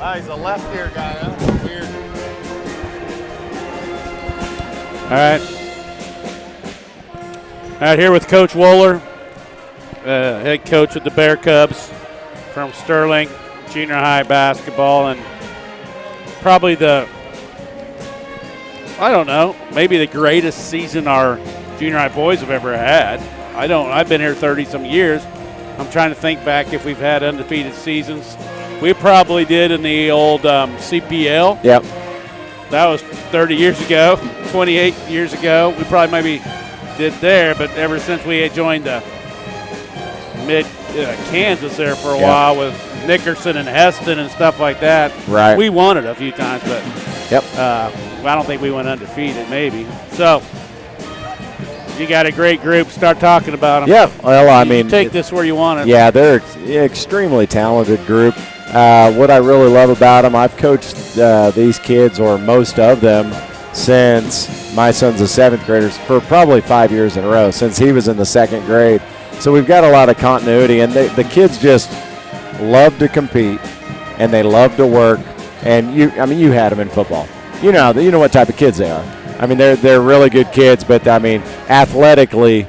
Wow, he's a left ear guy. That's weird. All right, here with Coach Wohler, head coach of the Bear Cubs from Sterling Junior High basketball, and probably maybe the greatest season our junior high boys have ever had. I've been here 30-some years. I'm trying to think back if we've had undefeated seasons. We probably did in the old CPL. Yep. That was 30 years ago, 28 years ago. We probably maybe did there, but ever since we had joined the Kansas there for a while with Nickerson and Heston and stuff like that, right? We won it a few times, but I don't think we went undefeated, maybe. So you got a great group. Start talking about them. Yeah, well, take this where you want it. Yeah, they're an extremely talented group. What I really love about them, I've coached these kids, or most of them, since my son's a 7th grader, for probably 5 years in a row, since he was in the 2nd grade. So we've got a lot of continuity, and the kids just love to compete, and they love to work. And you had them in football. You know what type of kids they are. I mean, they're really good kids, but athletically,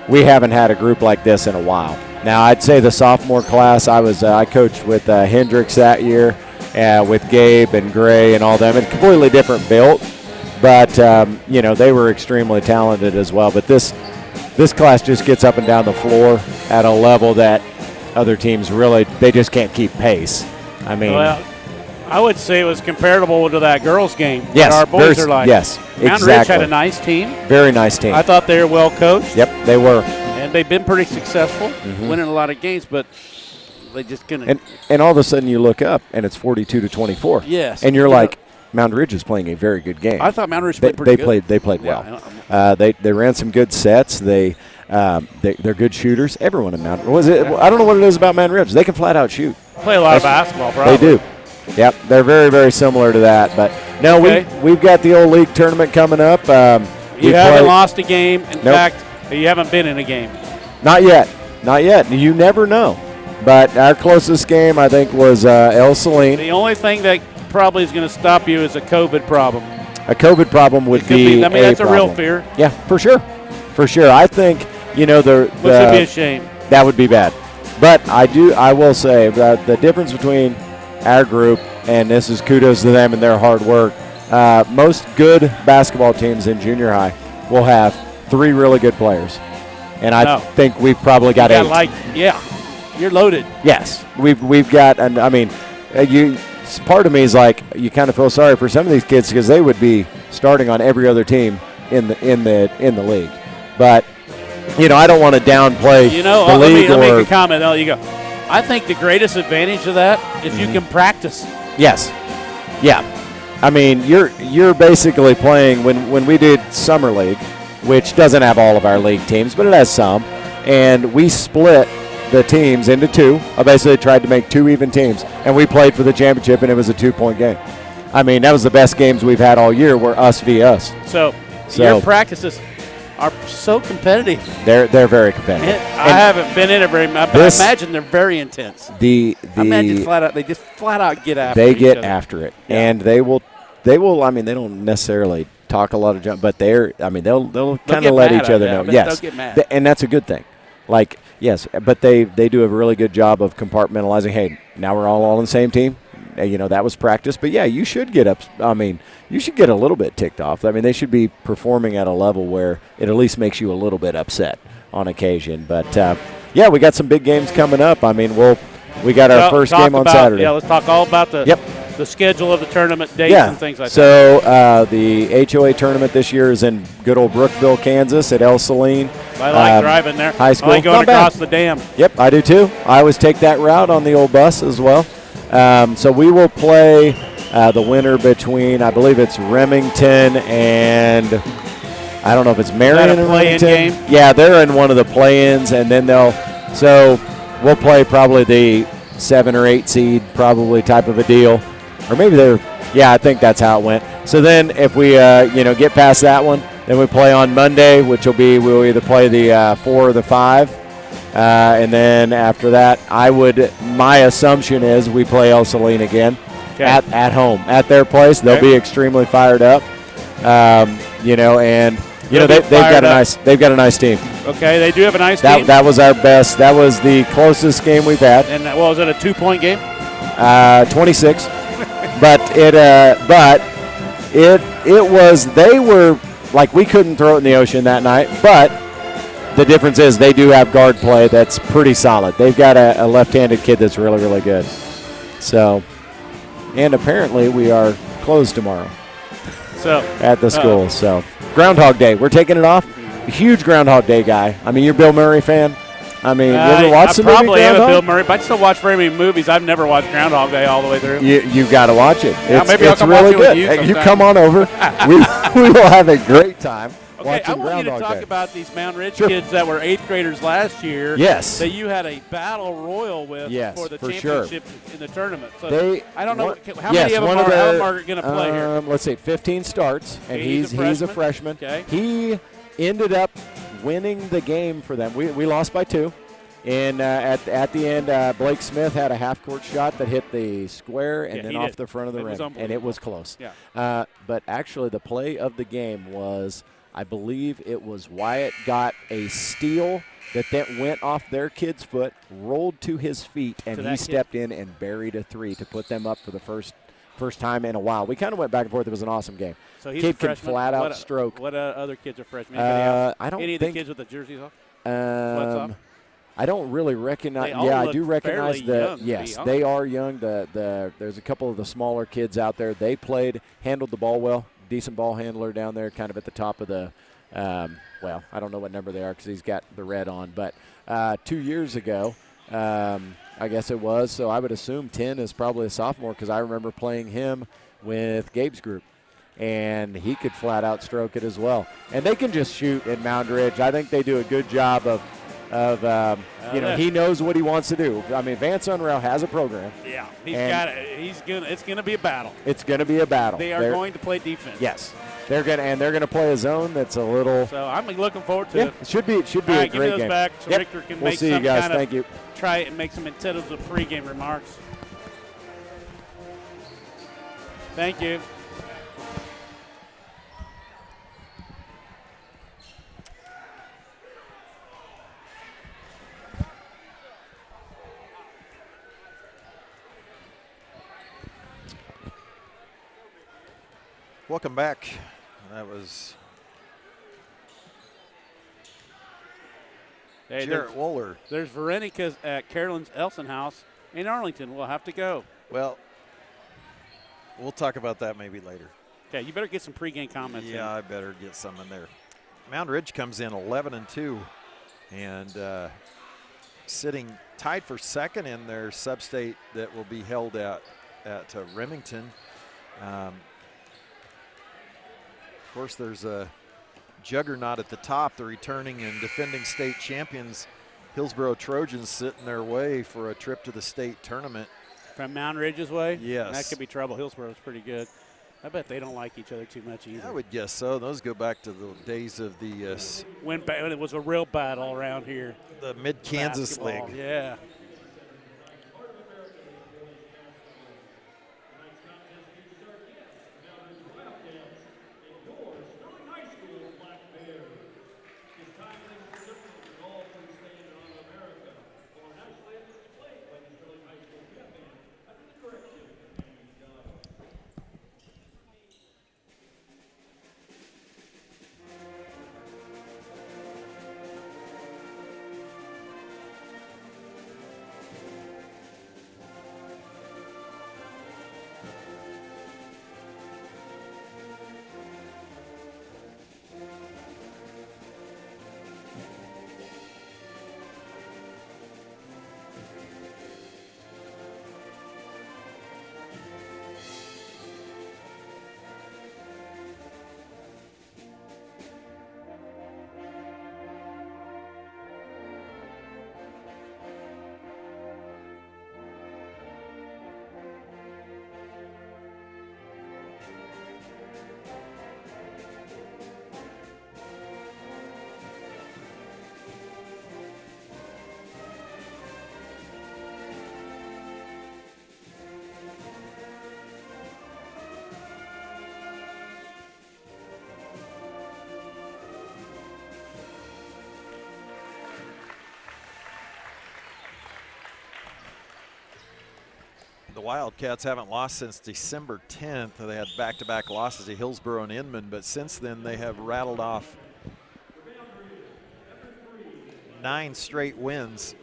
we haven't had a group like this in a while. Now, I'd say the sophomore class, I coached with Hendricks that year, with Gabe and Gray and all them, and completely different built, but they were extremely talented as well. But this class just gets up and down the floor at a level that other teams they just can't keep pace. Well, I would say it was comparable to that girls' game. Yes, our boys are like. Yes, Moundridge exactly. had a nice team. Very nice team. I thought they were well coached. Yep, they were. And they've been pretty successful, winning a lot of games, but they just couldn't. And all of a sudden you look up and it's 42-24. Yes. And you're like, Moundridge is playing a very good game. I thought Moundridge played pretty good. They played well. They ran some good sets. They're good shooters. Everyone in Moundridge. I don't know what it is about Moundridge. They can flat out shoot. Play a lot of basketball, probably. They do. Yep, they're very, very similar to that. But no, we've got the old league tournament coming up. You haven't lost a game. In fact, you haven't been in a game. Not yet. You never know. But our closest game, I think, was El Saline. The only thing that probably is going to stop you is a COVID problem. A COVID problem would be that's a real fear. Yeah, for sure. I think, which would be a shame. That would be bad. But I will say that the difference between our group, and this is kudos to them and their hard work, most good basketball teams in junior high will have 3 really good players. And I think we've probably got 8. You're loaded. Yes. We've got, and part of me is like, you kind of feel sorry for some of these kids because they would be starting on every other team in the league. But I don't want to downplay the league. Let me make a comment. There you go. I think the greatest advantage of that is you can practice. Yes. Yeah. I mean, you're basically playing when we did summer league, which doesn't have all of our league teams, but it has some, and we split the teams into 2. I basically tried to make 2 even teams, and we played for the championship, and it was a 2-point game. I mean, that was the best games we've had all year, were us v. us. So your practices are so competitive. They're very competitive. I haven't been in it very much, but I imagine they're very intense. I imagine they just flat out get after it. They each get other. after it, and they will. I mean, they don't necessarily talk a lot of jump, but they'll kind of let each other know. Yes, they'll get mad. And that's a good thing. Like, yes, but they do a really good job of compartmentalizing. Hey, now we're all on the same team. That was practice. But, yeah, you should get up. I mean, you should get a little bit ticked off. I mean, they should be performing at a level where it at least makes you a little bit upset on occasion. But, yeah, we got some big games coming up. I mean, we got our first game on Saturday. Yeah, let's talk all about the schedule of the tournament dates and things like that. So the HOA tournament this year is in good old Brookville, Kansas at El Saline. I like driving there. High school. I like going across the dam. Yep, I do too. I always take that route on the old bus as well. So we will play the winner between, I believe it's Remington and I don't know if it's Marion and Remington. Game? Yeah, they're in one of the play-ins, and then so we'll play probably the 7 or 8 seed probably type of a deal. Or maybe I think that's how it went. So then if we, get past that one, then we play on Monday, which we'll either play the 4 or the 5. And then after that, my assumption is we play El Saline again at home, at their place. They'll be extremely fired up. They've got a nice team. Okay, they do have a nice team. That was our best. That was the closest game we've had. And was it a 2-point game? 26. but it was. They were like, we couldn't throw it in the ocean that night. But the difference is they do have guard play that's pretty solid. They've got a left-handed kid that's really, really good. So, and apparently we are closed tomorrow. So at the school. So Groundhog Day, we're taking it off. Huge Groundhog Day guy. I mean, you're a Bill Murray fan. I mean, you ever watch the movie? I probably am a Bill Murray, but I still watch very many movies. I've never watched Groundhog Day all the way through. You got to watch it. Maybe I'll come really watch it good. with you. You come on over. we will have a great time. Okay, I want you to talk about these Moundridge kids that were 8th graders last year. Yes. That you had a battle royal with for the championship in the tournament. So I don't know how many of them are going to play here. Let's see, 15 starts, and he's a freshman. Okay. He ended up winning the game for them. We lost by 2. And at the end, Blake Smith had a half-court shot that hit the square and then off the front of the rim, and it was close. Yeah. But actually, the play of the game was, I believe it was Wyatt got a steal that then went off their kid's foot, rolled to his feet, and he stepped in and buried a 3 to put them up for the first time in a while. We kind of went back and forth. It was an awesome game. So he's kid a freshman. can flat out stroke. What other kids are freshmen? I don't any think of the kids with the jerseys off? I don't really recognize. I do recognize the. Yes, they are young. There's a couple of the smaller kids out there. They handled the ball well. Decent ball handler down there, kind of at the top of the. I don't know what number they are because he's got the red on. But 2 years ago, I guess it was. So I would assume 10 is probably a sophomore because I remember playing him with Gabe's group. And he could flat out stroke it as well. And they can just shoot in Moundridge. I think they do a good job of he knows what he wants to do. I mean, Vance Unrail has a program. Yeah, it's gonna be a battle. It's gonna be a battle. They're going to play defense. Yes, they're gonna play a zone that's a little. So I'm looking forward to it. It should be a give great me those game. back so Victor can we'll make see some you guys. kind Thank of you. Try it and make some intelligent pregame remarks. Thank you. Welcome back. That was Jarrett Wohler. There's Veronica's at Carolyn's Elson House in Arlington. We'll have to go. Well, we'll talk about that maybe later. Okay, you better get some pregame comments. Yeah, I better get some in there. Moundridge comes in 11-2 and sitting tied for second in their sub-state that will be held at Remington. Of course, there's a juggernaut at the top. The returning and defending state champions, Hillsboro Trojans, sit in their way for a trip to the state tournament. From Moundridge's way? Yes. That could be trouble. Hillsboro's pretty good. I bet they don't like each other too much either. I would guess so. Those go back to the days of the when it was a real battle around here. The Mid-Kansas League. Yeah. The Wildcats haven't lost since December 10th. They had back-to-back losses to Hillsboro and Inman, but since then they have rattled off 9 straight wins.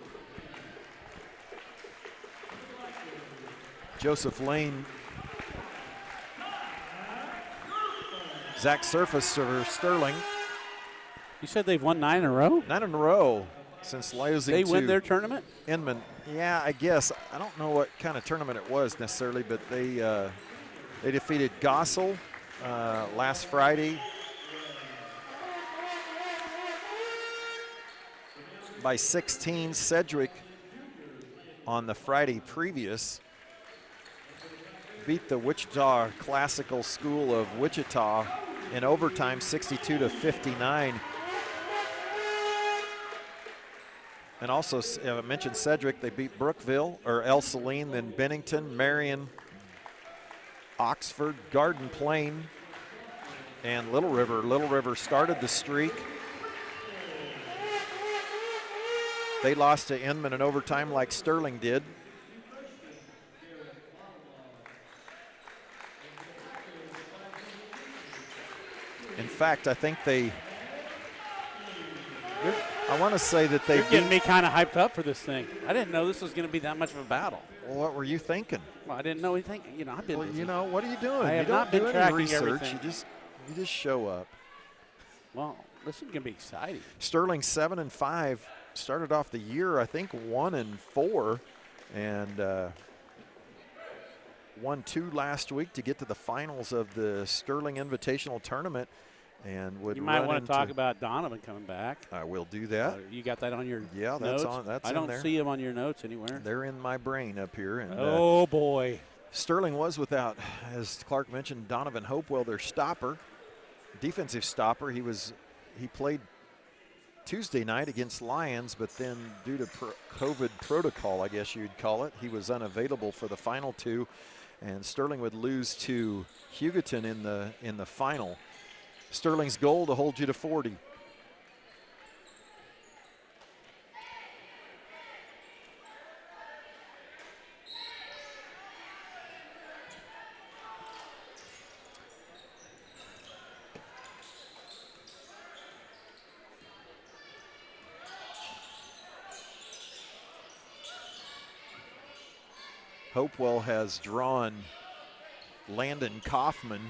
Joseph Lane, Zach Surface for Sterling. You said they've won 9 in a row? 9 in a row since losing They to win their tournament? Inman. Yeah, I guess. I don't know what kind of tournament it was necessarily, but they defeated Gossel last Friday by 16. Sedgwick on the Friday previous beat the Wichita Classical School of Wichita in overtime 62-59. And also, I mentioned Sedgwick, they beat Brookville, or El Saline, then Bennington, Marion, Oxford, Garden Plain, and Little River. Little River started the streak. They lost to Inman in overtime like Sterling did. In fact, I think I want to say that You're getting me kind of hyped up for this thing. I didn't know this was going to be that much of a battle. Well, what were you thinking? Well, I didn't know anything. I've been busy. What are you doing? I have you don't not been do any tracking research. everything. You just show up. Well, this is going to be exciting. Sterling 7-5 started off the year, I think 1-4, and won 2 last week to get to the finals of the Sterling Invitational Tournament. And would you might want to talk about Donovan coming back. I will do that. You got that on your that's notes? on. That's I in don't there. see them on your notes anywhere. They're in my brain up here. And, oh boy! Sterling was without, as Clark mentioned, Donovan Hopewell, their stopper, defensive stopper. He played Tuesday night against Lions, but then due to COVID protocol, I guess you'd call it, he was unavailable for the final 2, and Sterling would lose to Hugoton in the final. Sterling's goal to hold you to 40. Hopewell has drawn Landon Kaufman,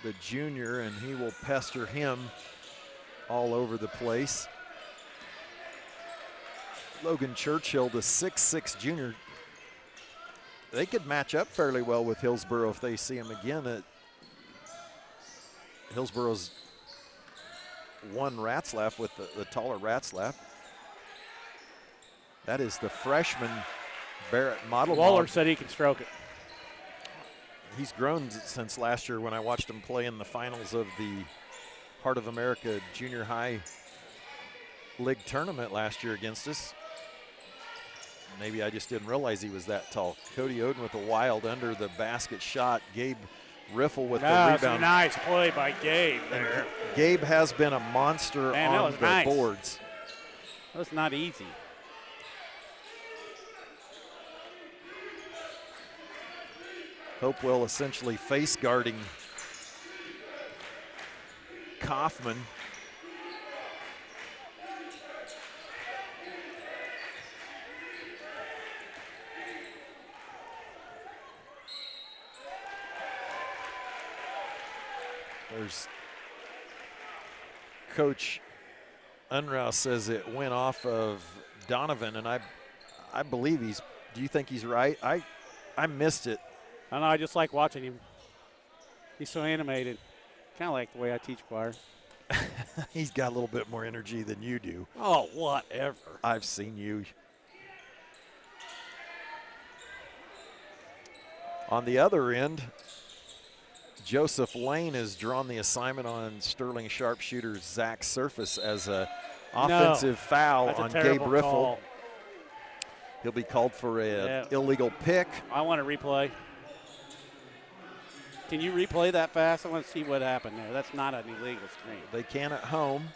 the junior, and he will pester him all over the place. Logan Churchill, the 6'6" junior. They could match up fairly well with Hillsboro if they see him again. Hillsboro's one Ratzlaff with the taller Ratzlaff. That is the freshman Barrett Model. Waller said he can stroke it. He's grown since last year when I watched him play in the finals of the Heart of America Junior High League tournament last year against us. Maybe I just didn't realize he was that tall. Cody Oden with a wild under the basket shot. Gabe Riffle with the rebound. Nice play by Gabe there. And Gabe has been a monster on the boards. That was not easy. Hopewell essentially face guarding Kaufman. There's Coach Unruh says it went off of Donovan, and I believe do you think he's right? I missed it. I don't know, I just like watching him. He's so animated. Kind of like the way I teach choir. He's got a little bit more energy than you do. Oh, whatever. I've seen you. On the other end, Joseph Lane has drawn the assignment on Sterling sharpshooter Zach Surface as an offensive foul on Gabe Riffle. Call. He'll be called for an illegal pick. I want to replay. Can you replay that fast? I want to see what happened there. That's not an illegal screen. They can at home.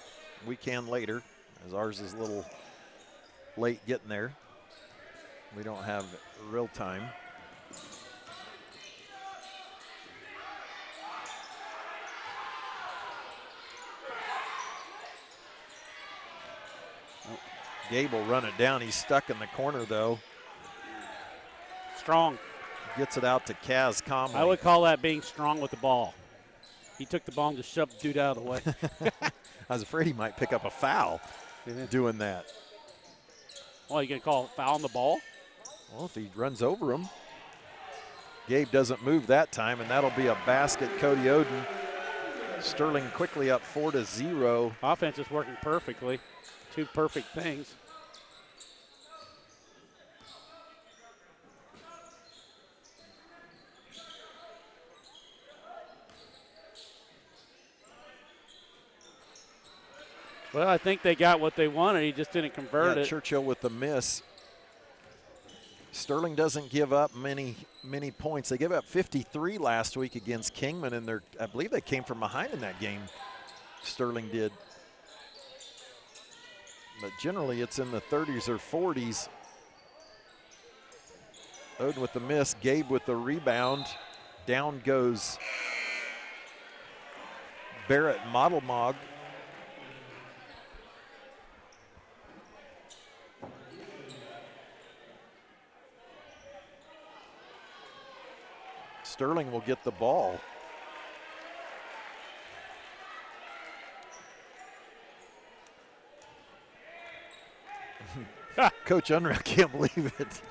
We can later, as ours is a little late getting there. We don't have real time. Gabe will run it down. He's stuck in the corner, though. Strong. Gets it out to Kaz Comley. I would call that being strong with the ball. He took the ball and just shoved the dude out of the way. I was afraid he might pick up a foul doing that. Well, you going to call a foul on the ball? Well, if he runs over him. Gabe doesn't move that time, and that'll be a basket. Cody Oden. Sterling quickly up 4-0. Offense is working perfectly. Two perfect things. Well, I think they got what they wanted. He just didn't convert it. Churchill with the miss. Sterling doesn't give up many points. They gave up 53 last week against Kingman, and I believe they came from behind in that game. Sterling did. But generally it's in the 30s or 40s. Oden with the miss. Gabe with the rebound. Down goes Barrett Modelmog. Sterling will get the ball. Coach Unruh can't believe it.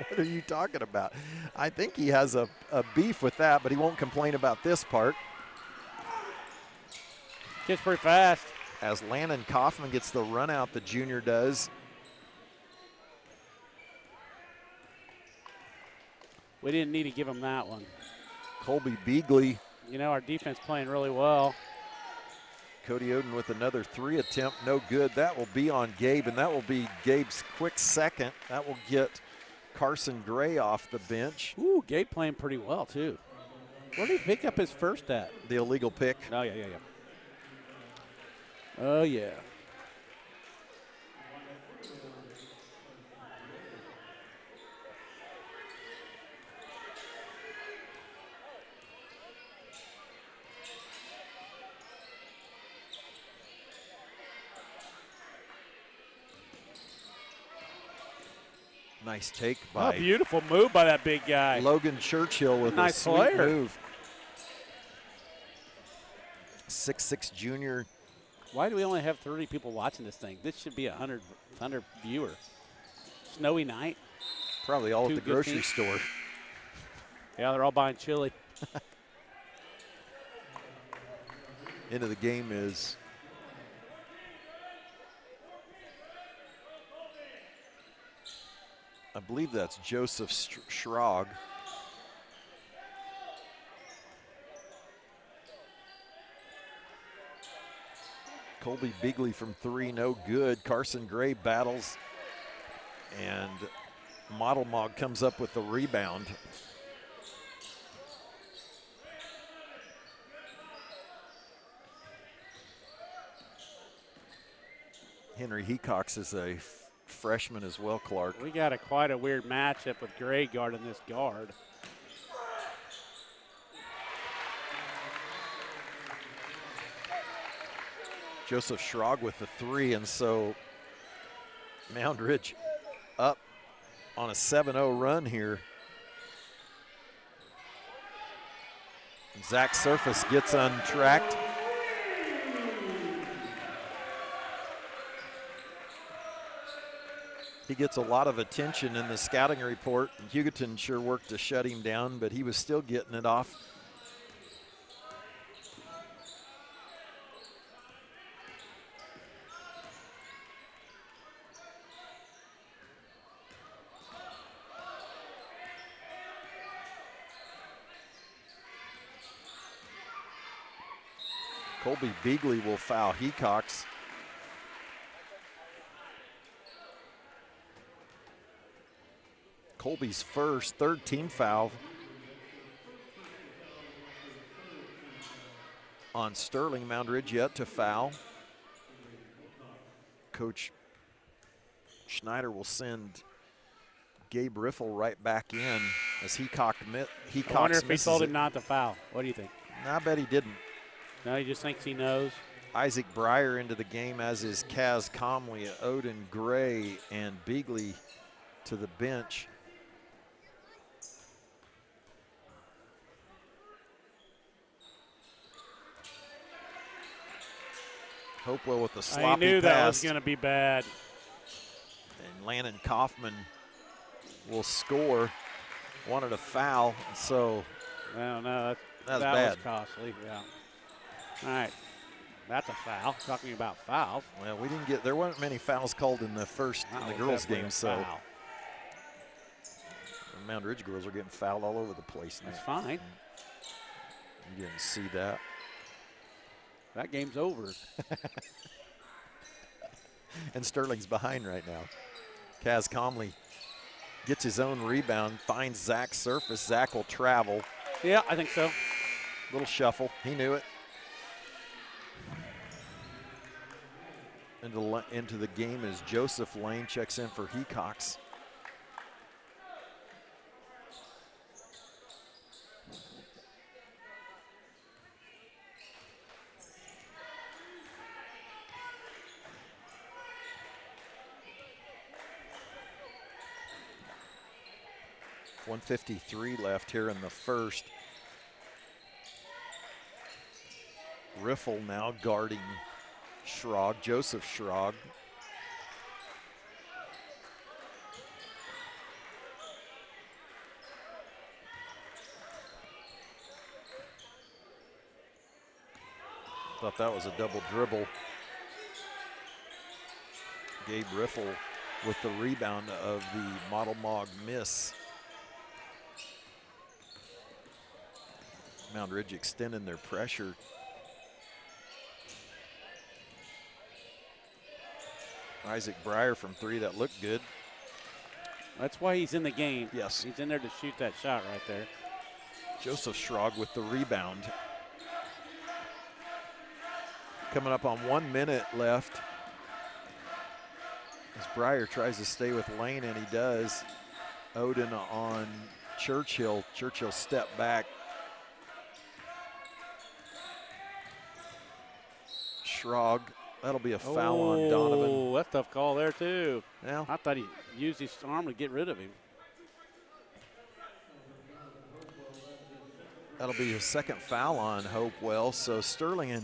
What are you talking about? I think he has a beef with that, but he won't complain about this part. Gets pretty fast. As Landon Kaufman gets the run out, the junior does. We didn't need to give him that one. Colby Beagley. You know, our defense playing really well. Cody Oden with another 3 attempt, no good. That will be on Gabe, and that will be Gabe's quick second. That will get Carson Gray off the bench. Ooh, Gabe playing pretty well, too. Where did he pick up his first at? The illegal pick. Oh, yeah. Oh, yeah. Nice take by beautiful move by that big guy. Logan Churchill with nice a sweet player. move. 6'6" junior. Why do we only have 30 people watching this thing? This should be 100 viewer. Snowy night. Probably all at the grocery store. Yeah, they're all buying chili. End of the game is I believe that's Joseph Schrog. Colby Beagley from 3, no good. Carson Gray battles, and Modelmog comes up with the rebound. Henry Hecox is a freshman as well, Clark. We got quite a weird matchup with Gray guarding this guard. Joseph Schrog with the 3, and so Moundridge up on a 7-0 run here. Zach Surface gets untracked. He gets a lot of attention in the scouting report. Hugoton sure worked to shut him down, but he was still getting it off. Colby Beagley will foul Hecox. Colby's first, third team foul on Sterling. Moundridge yet to foul. Coach Schneider will send Gabe Riffle right back in as Hecox misses. I wonder if he told him not to foul. What do you think? I bet he didn't. No, he just thinks he knows. Isaac Breyer into the game, as is Kaz Comley, Odin Gray, and Beagley to the bench. Hopewell with the sloppy I knew pass. that was going to be bad. And Landon Kaufman will score. Wanted a foul, so No, that was that bad. was costly, yeah. All right, that's a foul. Talking about fouls. Well, there weren't many fouls called in the first, in the girls' game, so foul. the Moundridge girls are getting fouled all over the place now. That's fine. You didn't see that. That game's over. And Sterling's behind right now. Kaz Comley gets his own rebound, finds Zach Surface. Zach will travel. Yeah, I think so. Little shuffle. He knew it. Into the game as Joseph Lane checks in for Hecox. .153 left here in the first. Riffle now guarding Schrog, Joseph Schrog. Thought that was a double dribble. Gabe Riffle with the rebound of the Model Mog miss. Moundridge extending their pressure. Isaac Breyer from three, that looked good. That's why he's in the game. Yes. He's in there to shoot that shot right there. Joseph Schrog with the rebound. Coming up on 1 minute left. As Breyer tries to stay with Lane, and he does. Odin on Churchill. Churchill step back. Schrog, that'll be a foul on Donovan. Oh, that's a tough call there, too. Yeah. I thought he used his arm to get rid of him. That'll be his second foul on Hopewell. So Sterling in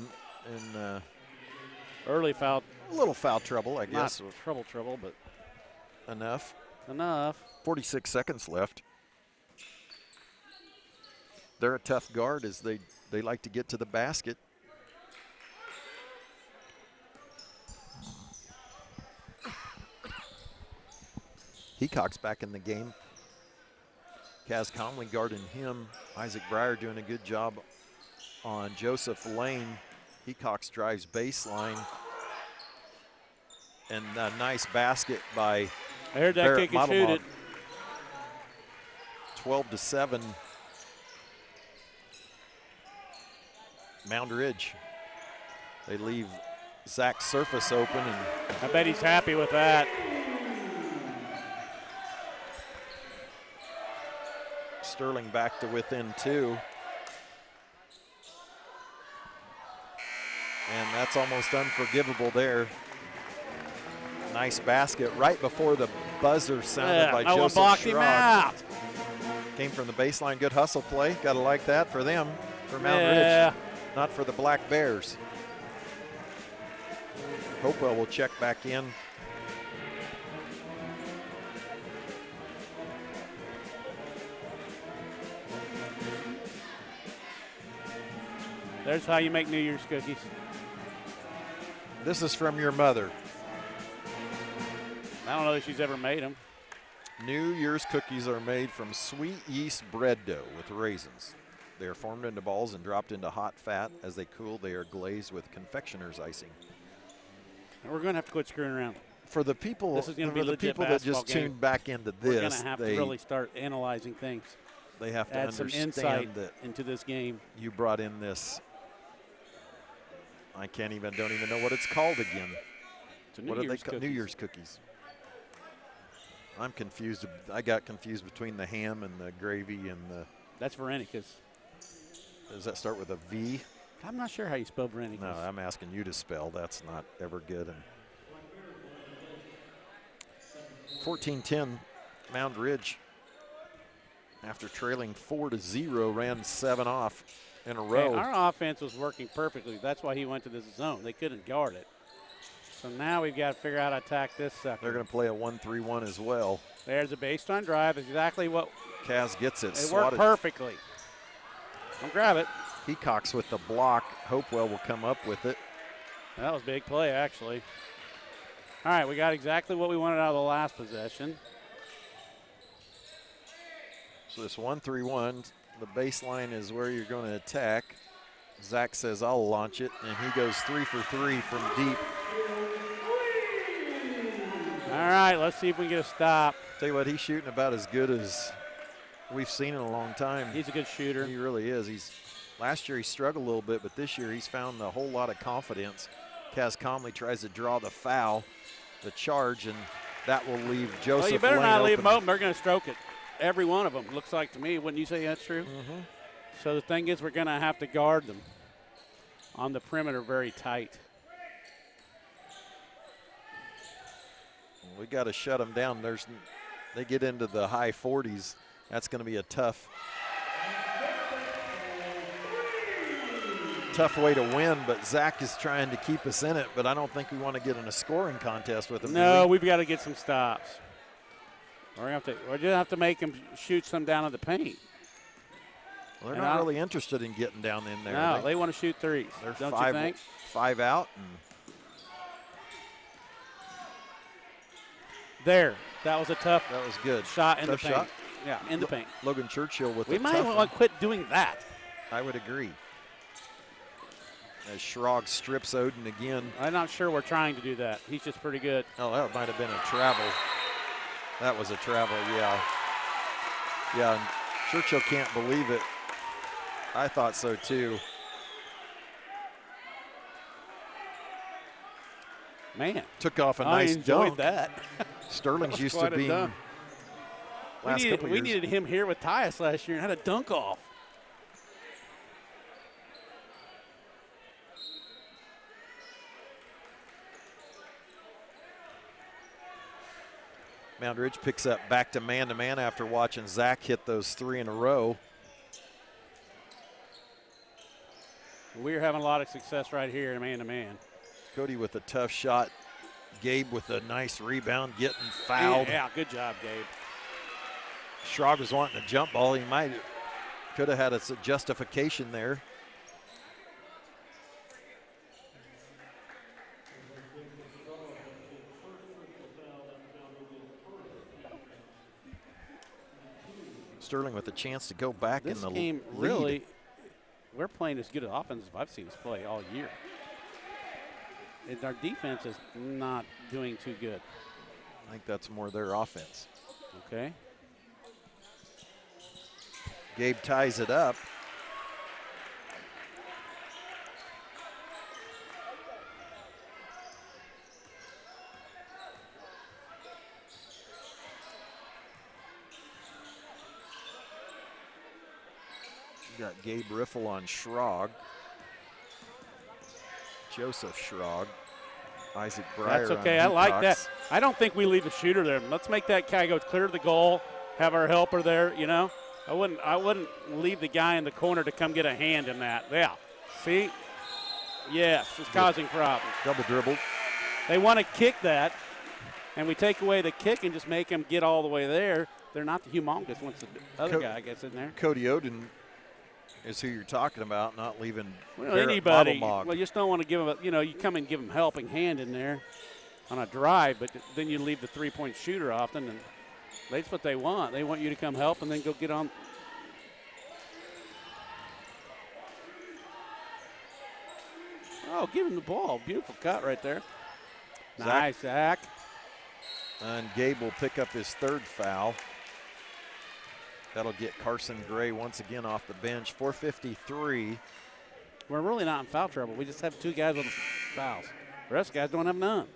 Early foul. a little foul trouble, I guess. Not trouble, but Enough. 46 seconds left. They're a tough guard as they like to get to the basket. Hecox back in the game. Kaz Conley guarding him. Isaac Breyer doing a good job on Joseph Lane. Hecox drives baseline. And a nice basket by I heard that Barrett kid can shoot it. 12-7. Moundridge. They leave Zach Surface open, and I bet he's happy with that. Sterling back to within 2. And that's almost unforgivable there. Nice basket right before the buzzer sounded by no one Joseph blocked him Schrog. out. Came from the baseline, good hustle play. Got to like that for them, for Moundridge, Yeah. not for the Black Bears. Hopewell will check back in. There's how you make New Year's cookies. This is from your mother. I don't know if she's ever made them. New Year's cookies are made from sweet yeast bread dough with raisins. They are formed into balls and dropped into hot fat. As they cool, they are glazed with confectioner's icing. And we're going to have to quit screwing around. For the people, This is gonna be a for the legit people that just basketball game. tuned back into We're going this, to have to they, really start analyzing things. they have to Add some understand insight that into this game. you brought in this. I don't even know what it's called again. It's a New What are they Year's called? New cookies. Year's cookies. I'm confused. I got confused between the ham and the gravy and the. That's Verenica's. Does that start with a V? I'm not sure how you spell Verenigus. No, I'm asking you to spell. That's not ever good. And 14-10, Moundridge, after trailing 4-0, ran 7 off in a row. Okay, our offense was working perfectly. That's why he went to this zone. They couldn't guard it. So now we've got to figure out how to attack this sucker. They're going to play a 1-3-1 as well. There's a baseline drive. Exactly what. Kaz gets it. It worked perfectly. Don't grab it. Hecox with the block. Hopewell will come up with it. That was a big play, actually. All right, we got exactly what we wanted out of the last possession. So this 1-3-1, the baseline is where you're going to attack. Zach says, I'll launch it, and he goes 3 for 3 from deep. All right, let's see if we can get a stop. Tell you what, he's shooting about as good as we've seen in a long time. He's a good shooter. He really is. Last year he struggled a little bit, but this year he's found a whole lot of confidence. Kaz Comley tries to draw the foul, the charge, and that will leave Joseph Well, you better Lane not leave them open. open. They're going to stroke it. Every one of them, looks like to me. Wouldn't you say that's true? Mm-hmm. So the thing is, we're going to have to guard them on the perimeter very tight. We got to shut them down. They get into the high 40s. That's going to be a tough way to win, but Zach is trying to keep us in it, but I don't think we want to get in a scoring contest with him. No, we've got to get some stops. We're going to have to make them shoot some down in the paint. Well, they're not really interested in getting down in there. No, they want to shoot threes. They're don't you think? 5 out. There. That was a tough That was good. shot in Tough the paint. shot. Yeah, in the paint. Logan Churchill with We a might tough want one. to quit doing that. I would agree. As Schrog strips Oden again. I'm not sure we're trying to do that. He's just pretty good. Oh, that might have been a travel. That was a travel, yeah. Yeah, and Churchill can't believe it. I thought so too. Man. Took off a nice I enjoyed dunk. that. Sterling's was used to quite a being dunk. last couple We years. needed him here with Tyus last year and had a dunk off. Moundridge picks up back to man after watching Zach hit those 3 in a row. We're having a lot of success right here in man-to-man. Cody with a tough shot. Gabe with a nice rebound, getting fouled. Yeah, good job, Gabe. Schrog was wanting a jump ball. He could have had a justification there. Sterling with a chance to go back This in the game, lead. really, we're playing as good an offense as I've seen us play all year. Our defense is not doing too good. I think that's more their offense. Okay. Gabe ties it up. You got Gabe Riffle on Schrog. Joseph Schrog. Isaac Breyer. That's okay. I like that. I don't think we leave a shooter there. Let's make that guy go clear to the goal, have our helper there, you know. I wouldn't leave the guy in the corner to come get a hand in that. Yeah. See? Yes, it's causing problems. Double dribble. They want to kick that, and we take away the kick and just make them get all the way there. They're not the humongous once the other guy gets in there. Cody Oden is who you're talking about, not leaving Well, Barrett anybody. Bottlemog. Well, you just don't want to give them, you come and give them helping hand in there on a drive, but then you leave the three-point shooter often, and that's what they want. They want you to come help and then go get on. Oh, give him the ball. Beautiful cut right there. Nice, Zach. And Gabe will pick up his 3rd foul. That'll get Carson Gray once again off the bench. 4:53. We're really not in foul trouble. We just have 2 guys with fouls. The rest of the guys don't have none.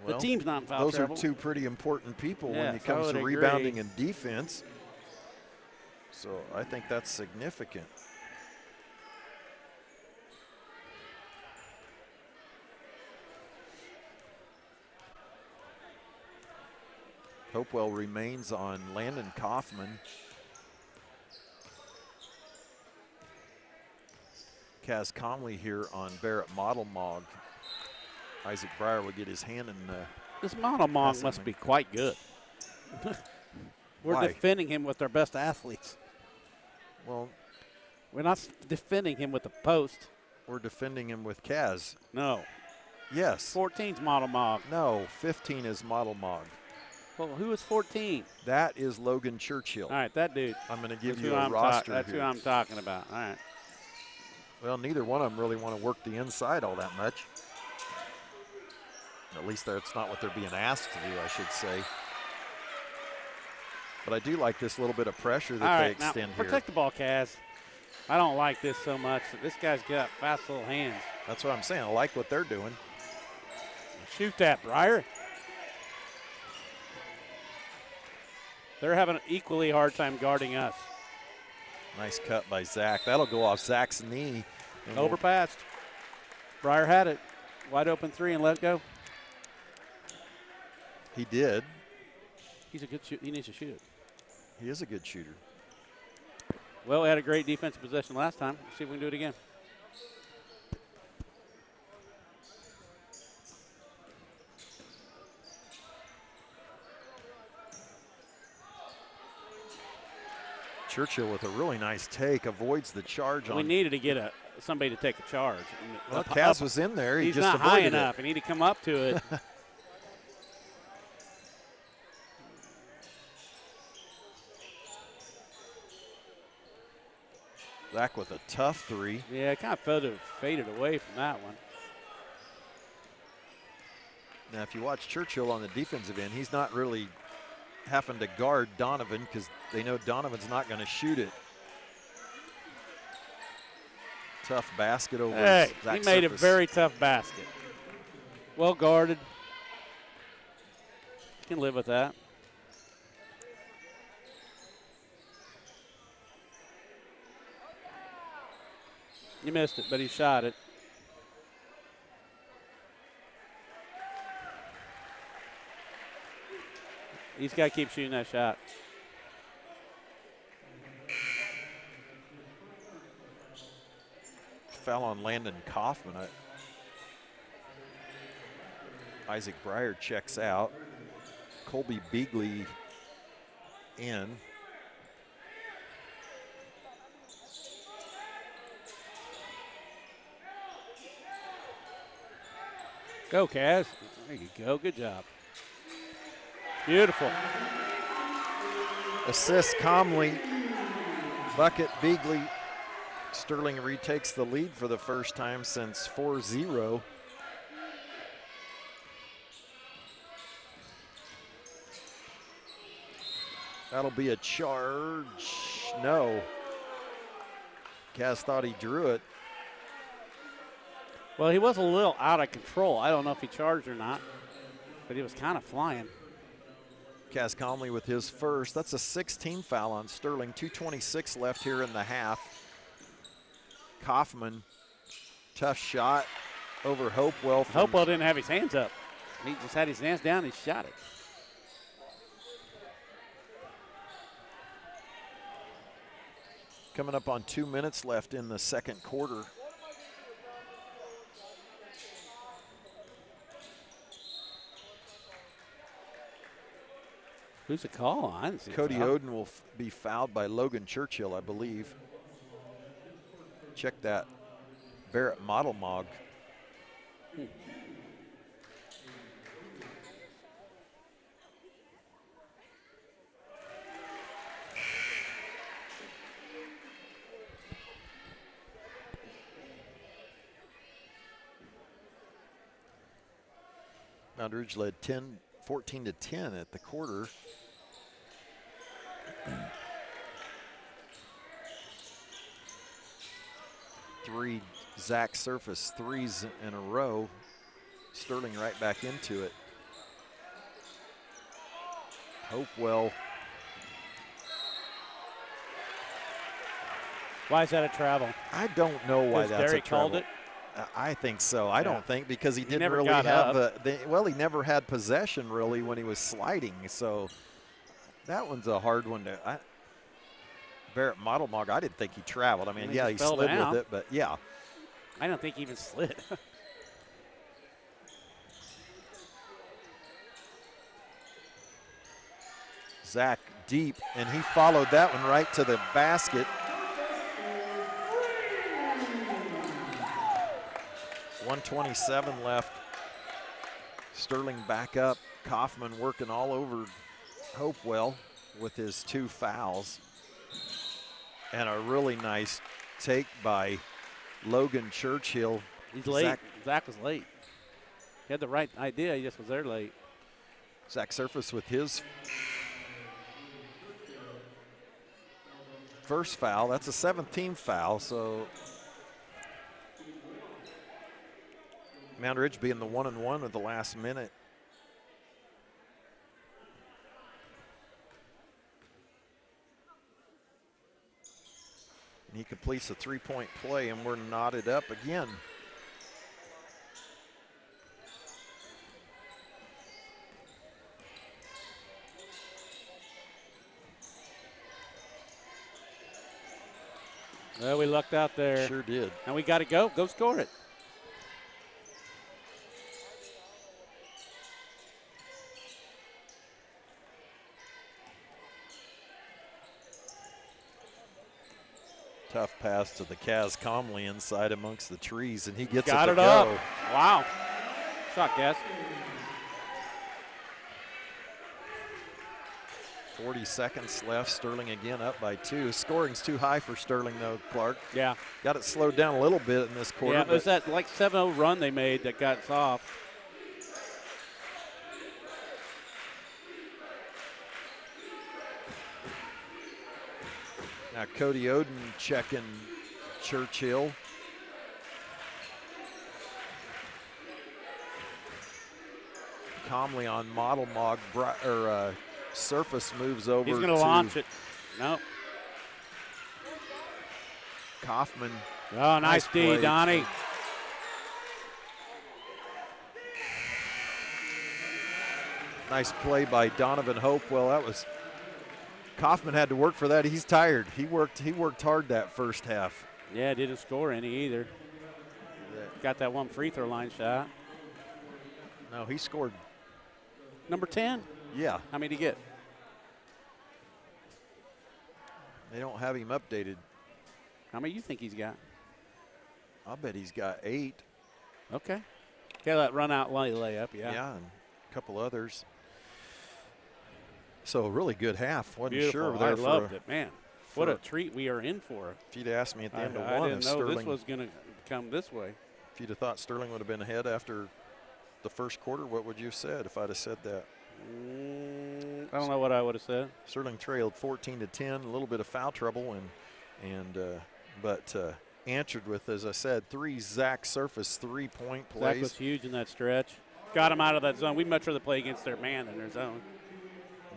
Well, the team's not in foul those trouble. are 2 pretty important people when Yes, it comes I to would agree. rebounding and defense. So I think that's significant. Hopewell remains on Landon Kaufman. Kaz Conley here on Barrett Modelmog. Isaac Breyer would get his hand in the. This Modelmog must be quite good. We're Why? defending him with our best athletes. Well, we're not defending him with the post. We're defending him with Kaz. No. Yes. 14's Modelmog. No, 15 is Modelmog. Well, who is 14? That is Logan Churchill. All right, that dude. I'm going to give you a roster That's here. who I'm talking about. All right. Well, neither one of them really want to work the inside all that much. At least that's not what they're being asked to do, I should say. But I do like this little bit of pressure that they extend now, here. Protect the ball, Kaz. I don't like this so much. This guy's got fast little hands. That's what I'm saying. I like what they're doing. Shoot that, Breyer. They're having an equally hard time guarding us. Nice cut by Zach. That'll go off Zach's knee. Overpassed. Breyer had it. Wide open three and let go. He did. He's a good shooter. He needs to shoot it. He is a good shooter. Well, we had a great defensive possession last time. Let's see if we can do it again. Churchill with a really nice take, avoids the charge on. We needed to get somebody to take a charge. Well, Kaz was in there. He He's just not high avoided enough. it. He need to come up to it. Zach with a tough three. Yeah, it kind of faded away from that one. Now, if you watch Churchill on the defensive end, he's not really having to guard Donovan because they know Donovan's not going to shoot it. Tough basket over Zach he made Surface. a very tough basket. Well guarded. You can live with that. You missed it, but he shot it. He's got to keep shooting that shot. Foul on Landon Kaufman. Isaac Breyer checks out. Colby Beagley in. Go, Kaz. There you go. Good job. Beautiful. Assist Comley. Bucket Beagley. Sterling retakes the lead for the first time since 4-0. That'll be a charge. No. Kaz thought he drew it. Well, he was a little out of control. I don't know if he charged or not, but he was kind of flying. Kaz Conley with his first. That's a 16 foul on Sterling. 2:26 left here in the half. Kaufman, tough shot over Hopewell. Hopewell didn't have his hands up. He just had his hands down and he shot it. Coming up on 2 minutes left in the second quarter. Who's the call on? Cody Oden will be fouled by Logan Churchill, I believe. Check that. Barrett Modelmog. Moundridge led 14-10 at the quarter. Three Zach Surface threes in a row. Sterling right back into it. Hopewell. Why is that a travel? I don't know why that's Derry a travel. called it. I think so. I don't think because he didn't never really got have up. he never had possession really when he was sliding. So that one's a hard one to. Barrett Modelmog, I didn't think he traveled. I mean, He yeah, just he fell slid down. with it, but yeah. I don't think he even slid. Zach deep, and he followed that one right to the basket. .127 left. Sterling back up. Kaufman working all over Hopewell with his 2 fouls. And a really nice take by Logan Churchill. He's late. Zach was late. He had the right idea. He just was there late. Zach Surface with his first foul. That's a 7th-team foul, so Moundridge being the 1-1 with the last minute. And he completes a 3-point play, and we're knotted up again. Well, we lucked out there. Sure did. And we got to go. Go score it. Tough pass to the Kaz Comley inside amongst the trees, and he gets Got it to it up. go. Wow. Shot, Kaz. 40 seconds left. Sterling again up by 2. Scoring's too high for Sterling, though, Clark. Yeah. Got it slowed down a little bit in this quarter. Yeah, it was that like 7-0 run they made that got us off. Now Cody Oden checking Churchill. Comley on Modelmog, Surface moves over. He's going to launch it. Nope. Kaufman. Oh, nice D, play. Donnie. Nice play by Donovan Hopewell. That was Kaufman had to work for that. He's tired. He worked hard that first half. Yeah, didn't score any either. Got that one free throw line shot. No, he scored. Number 10. Yeah. How many did he get? They don't have him updated. How many you think he's got? I'll bet he's got 8. Okay. Got that run out layup, yeah. Yeah, and a couple others. So a really good half. Wasn't Beautiful. sure there I for loved it, man. What a treat we are in for. If you'd asked me at the end of I one, didn't if know this Sterling was going to come this way. If you'd have thought Sterling would have been ahead after the first quarter, what would you have said if I'd have said that? I don't know what I would have said. Sterling trailed 14-10, a little bit of foul trouble, but answered with, as I said, 3 Zach Surface 3-point plays. Zach was huge in that stretch. Got him out of that zone. We'd much rather play against their man than their zone.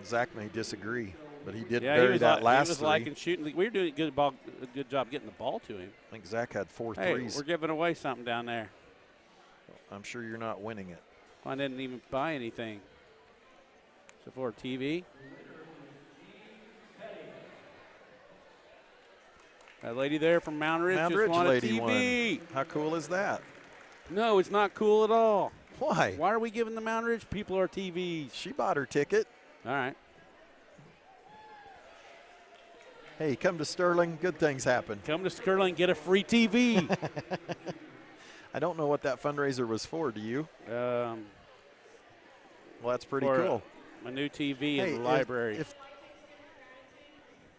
Zach may disagree, but he did Yeah, bury that last he was 3. liking shooting. We were doing a good job getting the ball to him. I think Zach had 4 Hey, threes. we're giving away something down there. I'm sure you're not winning it. I didn't even buy anything. So for a TV. That lady there from Moundridge just won a lady TV. won. How cool is that? No, it's not cool at all. Why? Why are we giving the Moundridge people our TVs? She bought her ticket. All right. Hey, come to Sterling, good things happen. Come to Sterling, get a free TV. I don't know what that fundraiser was for, do you? Well, that's pretty cool. A new TV in the library.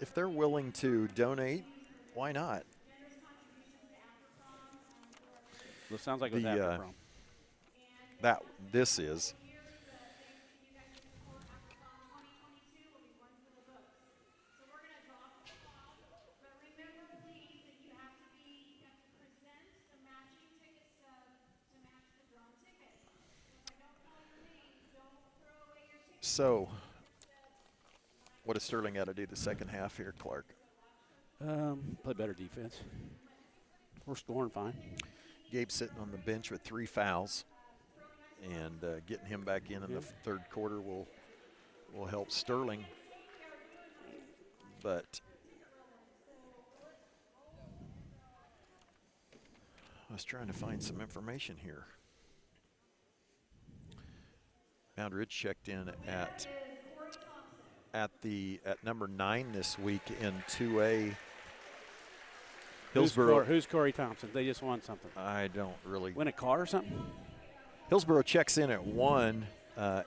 If they're willing to donate, why not? Well, it sounds like it was after prom. This is. So, what does Sterling got to do the second half here, Clark? Play better defense. We're scoring fine. Gabe sitting on the bench with 3 fouls, and getting him back in the third quarter will help Sterling. But I was trying to find some information here. Moundridge checked in at number 9 this week in 2A. Hillsboro. Who's Corey Thompson? They just won something. I don't really. Win a car or something? Hillsboro checks in at 1.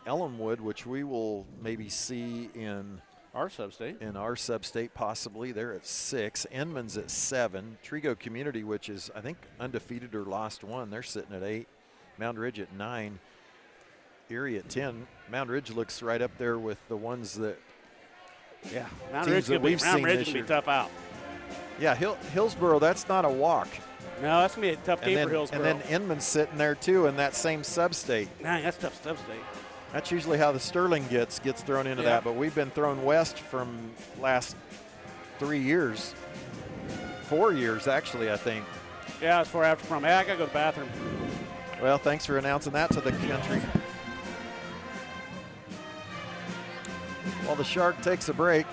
Ellenwood, which we will maybe see in our sub-state possibly, they're at 6. Enman's at 7. Trigo Community, which is I think undefeated or lost 1, they're sitting at 8. Moundridge at 9. Erie at 10. Moundridge looks right up there with the ones that. Yeah, Moundridge can be tough out. Yeah, Hillsboro, that's not a walk. No, that's going to be a tough game for Hillsboro. And then Inman's sitting there, too, in that same sub-state. Nah, that's tough sub-state. That's usually how the Sterling gets thrown into that, but we've been thrown west from last 3 years. 4 years, actually, I think. Yeah, it's 4 after prom. Hey, I got to go to the bathroom. Well, thanks for announcing that to the country. While the Shark takes a break,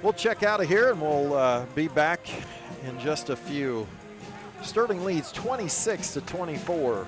we'll check out of here and we'll be back in just a few. Sterling leads 26-24.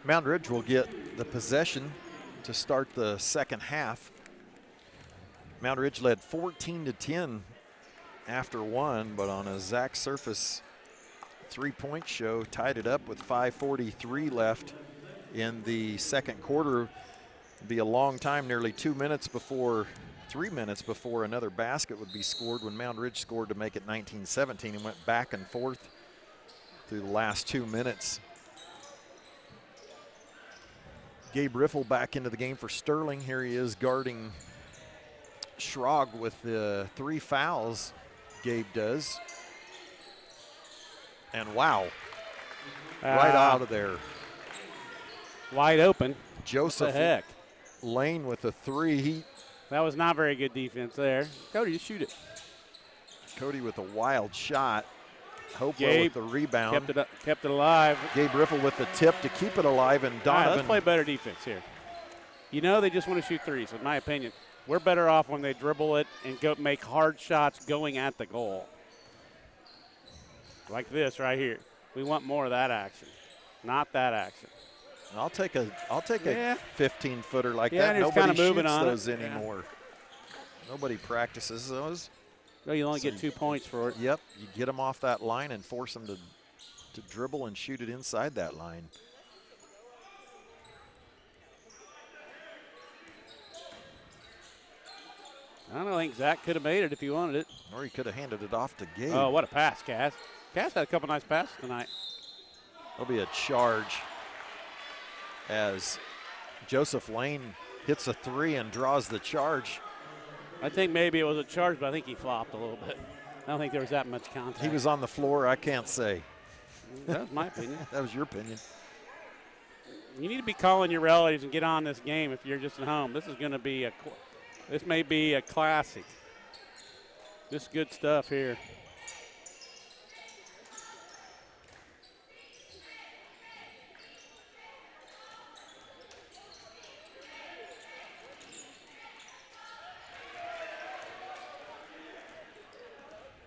Moundridge will get the possession to start the second half. Moundridge led 14-10 after one, but on a Zach Surface three-point show, tied it up with 5:43 left in the second quarter. It'd be a long time, nearly 3 minutes before another basket would be scored when Moundridge scored to make it 19-17 and went back and forth through the last 2 minutes. Gabe Riffle back into the game for Sterling. Here he is guarding Schrog with the 3 fouls. Gabe does. And wow, right out of there. Wide open. Joseph What the heck? Lane with a 3. That was not very good defense there. Cody, just shoot it. Cody with a wild shot. Hopewell Gabe with the rebound. Kept it alive. Gabe Riffle with the tip to keep it alive, and All right, Donovan. let's play better defense here. You know they just want to shoot threes, in my opinion. We're better off when they dribble it and go make hard shots going at the goal. Like this right here. We want more of that action, not that action. I'll take a 15-footer like Yeah, that. and it's Nobody kinda moving shoots on it. those anymore. Nobody practices those. No, you only get 2 points for it. Yep, you get them off that line and force them to dribble and shoot it inside that line. I don't think Zach could have made it if he wanted it. Or he could have handed it off to Gabe. Oh, what a pass, Cass. Cass had a couple nice passes tonight. There'll be a charge as Joseph Lane hits a 3 and draws the charge. I think maybe it was a charge, but I think he flopped a little bit. I don't think there was that much contact. He was on the floor, I can't say. That was my opinion. That was your opinion. You need to be calling your relatives and get on this game if you're just at home. This may be a classic. This is good stuff here.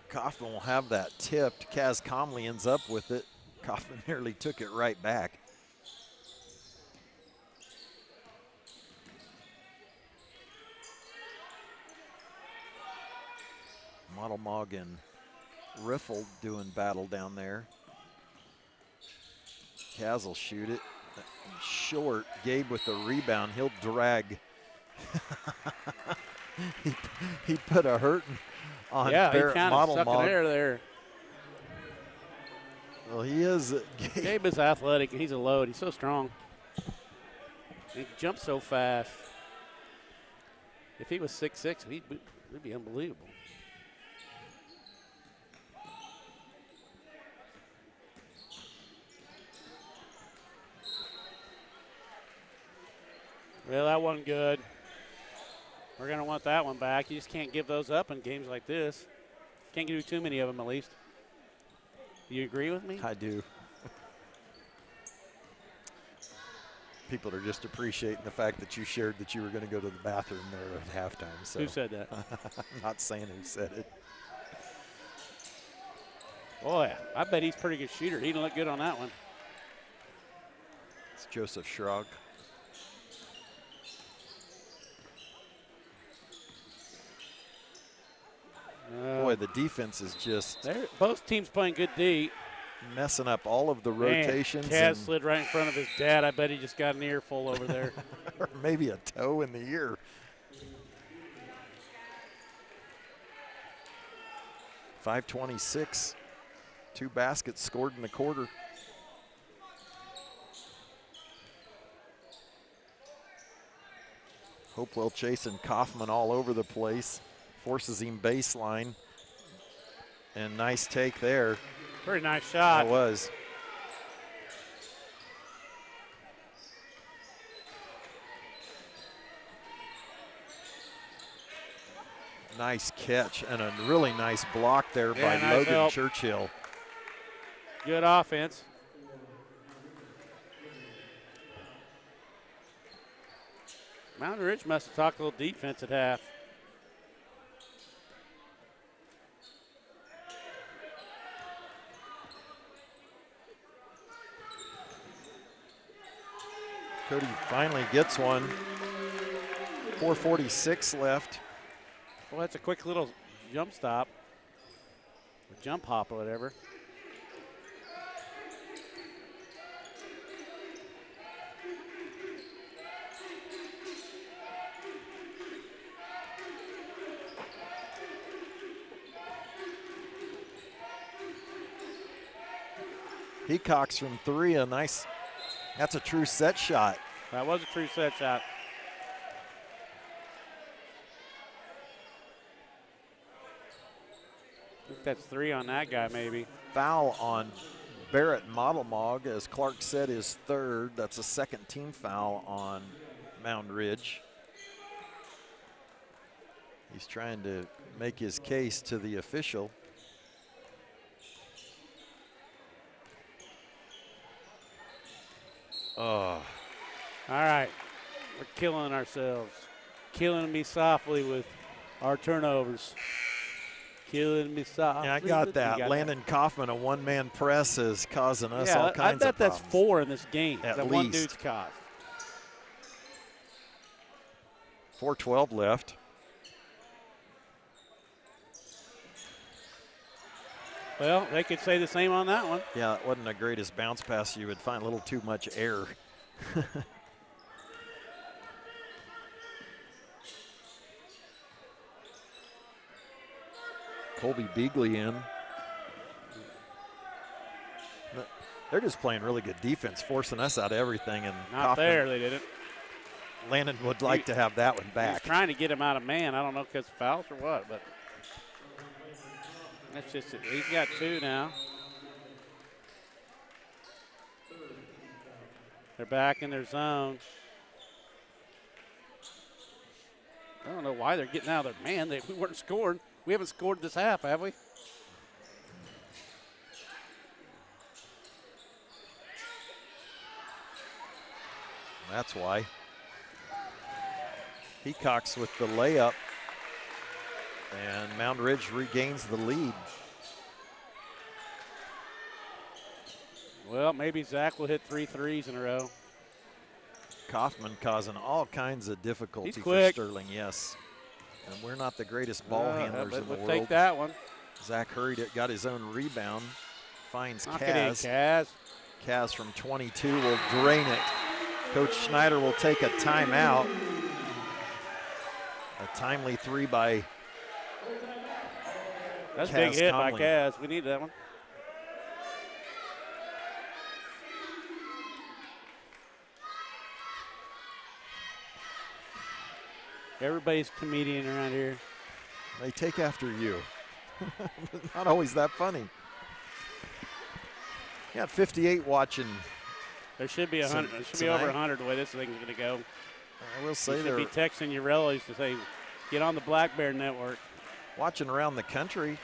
Kaufman will have that tipped. Kaz Comley ends up with it. Kaufman nearly took it right back. Modelmog and Riffle doing battle down there. Kaz will shoot it. Short. Gabe with the rebound. He'll drag. he put a hurting on Barrett he kind of stuck in air there. Well, he is. Gabe is athletic, and he's a load. He's so strong. And he jumps so fast. If he was 6'6", he'd be unbelievable. Well, that wasn't good. We're going to want that one back. You just can't give those up in games like this. Can't do too many of them, at least. You agree with me? I do. People are just appreciating the fact that you shared that you were going to go to the bathroom there at halftime. So. Who said that? I'm not saying who said it. Boy, I bet he's a pretty good shooter. He didn't look good on that one. It's Joseph Schrog. Boy, the defense is just both teams playing good D. Messing up all of the rotations. Kaz slid right in front of his dad. I bet he just got an earful over there. Or maybe a toe in the ear. .526. 2 baskets scored in the quarter. Hopewell chasing Kaufman all over the place. Forces him baseline. And nice take there. Pretty nice shot. It was. Nice catch and a really nice block there by nice Logan help. Churchill. Good offense. Moundridge must have talked a little defense at half. Cody finally gets one. 4:46 left. Well, that's a quick little jump stop, or jump hop or whatever. He cocks from 3, a nice, that's a true set shot. That was a true set shot. I think that's 3 on that guy, maybe. Foul on Barrett Modelmog, as Clark said, his 3rd. That's a 2nd team foul on Moundridge. He's trying to make his case to the official. Oh. All right, we're killing ourselves. Killing me softly with our turnovers. Killing me softly. Yeah, I got that. Landon Kaufman, a one-man press, is causing us all kinds of problems. I bet that's 4 in this game. At that least. One dude's caused. 4:12 left. Well, they could say the same on that one. Yeah, it wasn't the greatest bounce pass. You would find a little too much air. Colby Beagley in. They're just playing really good defense, forcing us out of everything. And Not Kaufman, there, they didn't. Landon would like to have that one back. He's trying to get him out of man. I don't know because fouls or what, but that's just it. He's got 2 now. They're back in their zone. I don't know why they're getting out of their man. We weren't scoring. We haven't scored this half, have we? That's why. Peacocks with the layup. And Moundridge regains the lead. Well, maybe Zach will hit 3 threes in a row. Kaufman causing all kinds of difficulty He's for quick. Sterling, yes. And we're not the greatest ball handlers in the we'll world. take that one. Zach hurried it, got his own rebound. Finds Knock it in, Kaz. Kaz. Kaz from 22 will drain it. Coach Schneider will take a timeout. A timely 3 by That's a Kaz big hit by Conley. Kaz. We need that one. Everybody's comedian around here. They take after you. Not always that funny. You got 58 watching. There should be 100. There should be over 100 the way this thing's going to go. I will say You they're should be texting your relatives to say, get on the Black Bear Network. watching around the country.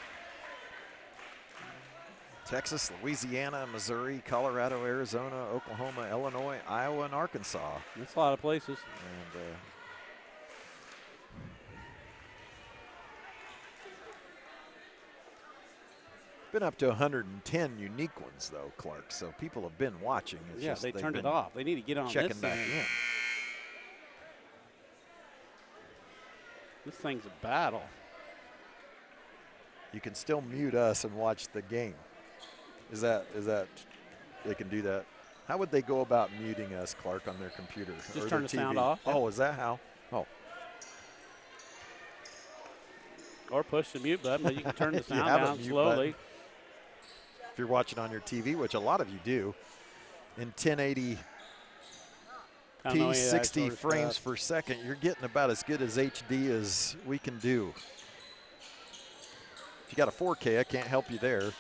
Texas, Louisiana, Missouri, Colorado, Arizona, Oklahoma, Illinois, Iowa, and Arkansas. That's a lot of places. And been up to 110 unique ones, though, Clark. So people have been watching. It's Yeah, just they they've turned it been off. They need to get on checking this back thing. in. This thing's a battle. You can still mute us and watch the game. Is that they can do that? How would they go about muting us, Clark, on their computer? Just or turn their the sound TV? off. Oh, is that how? Oh, Or push the mute button, but you can turn the You sound have a down mute slowly. if you're watching on your TV, which a lot of you do, in 1080p, I don't know any of that 60 sort of frames stuff. per second, you're getting about as good as HD as we can do. If you got a 4K, I can't help you there.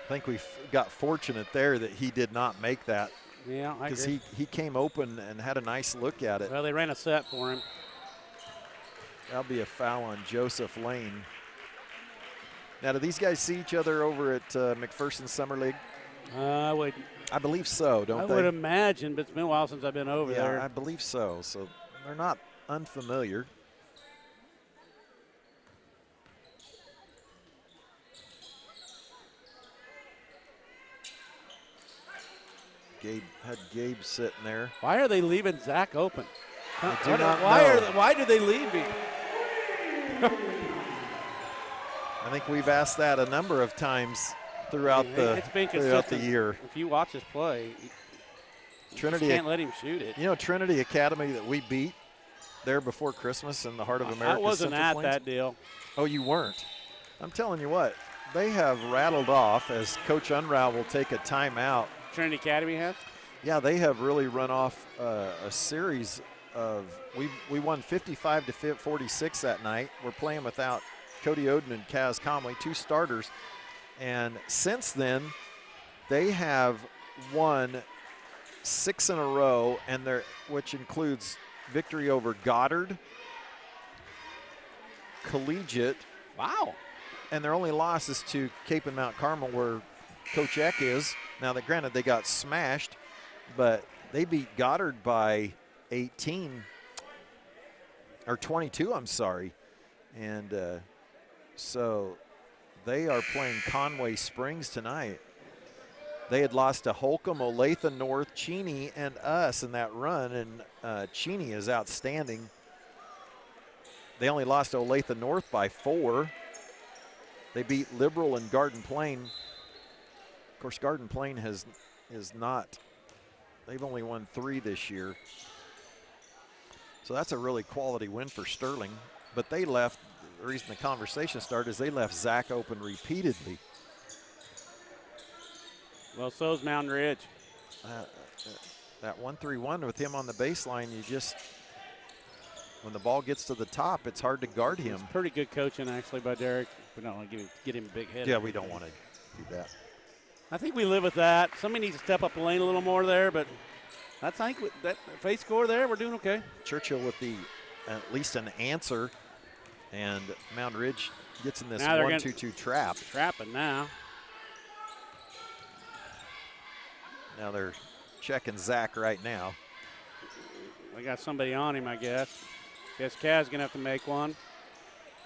I think we got fortunate there that he did not make that, Yeah, I because agree. he came open and had a nice look at it. Well, they ran a set for him. That'll be a foul on Joseph Lane. Now, do these guys see each other over at McPherson Summer League? I would I believe so, don't they? would imagine, but it's been a while since I've been over Yeah, there. I believe so. So they're not unfamiliar. Gabe sitting there. Why are they leaving Zach open? I do not know. Why do they leave him? I think we've asked that a number of times throughout the year. If you watch us play, Trinity you can't let him shoot it. You know Trinity Academy that we beat there before Christmas in the heart of America. I wasn't Central at Plains? that deal. Oh, you weren't? I'm telling you what, they have rattled off as Coach Unruh will take a timeout. Trinity Academy has? Yeah, they have really run off a series of we won 55 to 46 that night. We're playing without Cody Oden and Kaz Comley, 2 starters. And since then, they have won 6 in a row, which includes victory over Goddard, Collegiate. Wow. And their only loss is to Cape and Mount Carmel, where Coach Eck is. Now, granted, they got smashed, but they beat Goddard by 18, or 22, I'm sorry. And so they are playing Conway Springs tonight. They had lost to Holcomb, Olathe North, Cheney, and us in that run, and Cheney is outstanding. They only lost to Olathe North by 4. They beat Liberal and Garden Plain. Of course, Garden Plain is not, they've only won 3 this year. So that's a really quality win for Sterling. But they left, the reason the conversation started is they left Zach open repeatedly. Well, so's Moundridge. That 1-3-1 with him on the baseline, you just, when the ball gets to the top, it's hard to guard him. It's pretty good coaching, actually, by Derek. We don't want to get him a big head. Yeah, we don't want to do that. I think we live with that. Somebody needs to step up the lane a little more there, but I think that if they score there, we're doing okay. Churchill with at least an answer, and Moundridge gets in this 1-2-2 trap. Trapping now. Now they're checking Zach right now. They got somebody on him, I guess. Guess Kaz going to have to make one.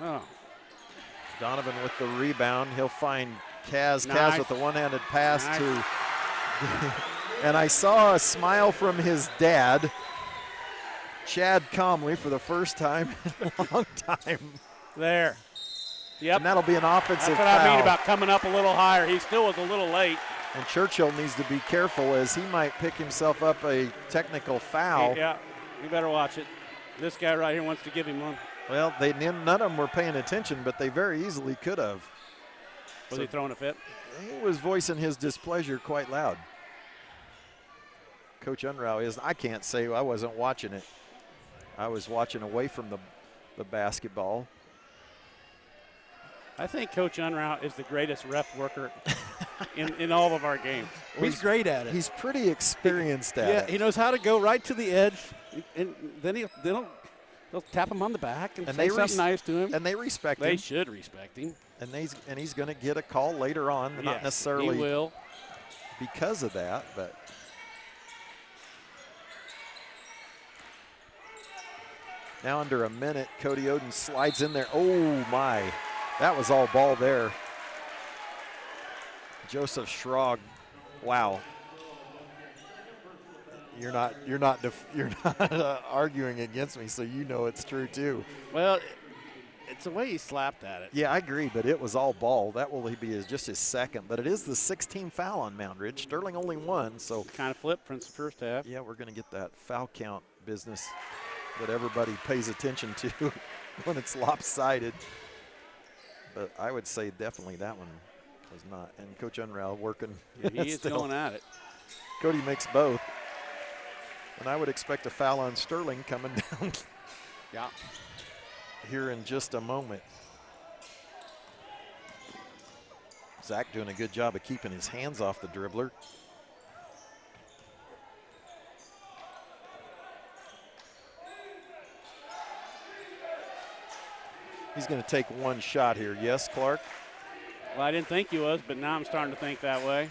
Oh. Donovan with the rebound. He'll find Kaz. Nice. Kaz with the one-handed pass Nice. to. And I saw a smile from his dad, Chad Comley, for the first time in a long time. There. Yep. And that'll be an offensive That's what foul. I mean about coming up a little higher. He still was a little late. And Churchill needs to be careful as he might pick himself up a technical foul. Yeah, you better watch it. This guy right here wants to give him one. Well, none of them were paying attention, but they very easily could have. Was he throwing a fit? He was voicing his displeasure quite loud. Coach Unruh is, I can't say I wasn't watching it. I was watching away from the basketball. I think Coach Unruh is the greatest ref worker in all of our games. Well, he's great at it. He's pretty experienced at it. Yeah, he knows how to go right to the edge, and then they'll tap him on the back and say something nice to him. And they respect him. They should respect him. And he's going to get a call later on, not necessarily he will. because of that, but. Now under a minute, Cody Oden slides in there. Oh my, that was all ball there. Joseph Schrog, wow. You're not arguing against me, so you know it's true too. Well, it's the way he slapped at it. Yeah, I agree, but it was all ball. That will be just his second, but it is the 16th foul on Moundridge. Sterling only 1, so. Kind of flipped from the first half. Yeah, we're going to get that foul count business that everybody pays attention to when it's lopsided. But I would say definitely that one was not. And Coach Unruh working. Yeah, he is going at it. Cody makes both. And I would expect a foul on Sterling coming down here in just a moment. Zach doing a good job of keeping his hands off the dribbler. He's going to take one shot here. Yes, Clark? Well, I didn't think he was, but now I'm starting to think that way.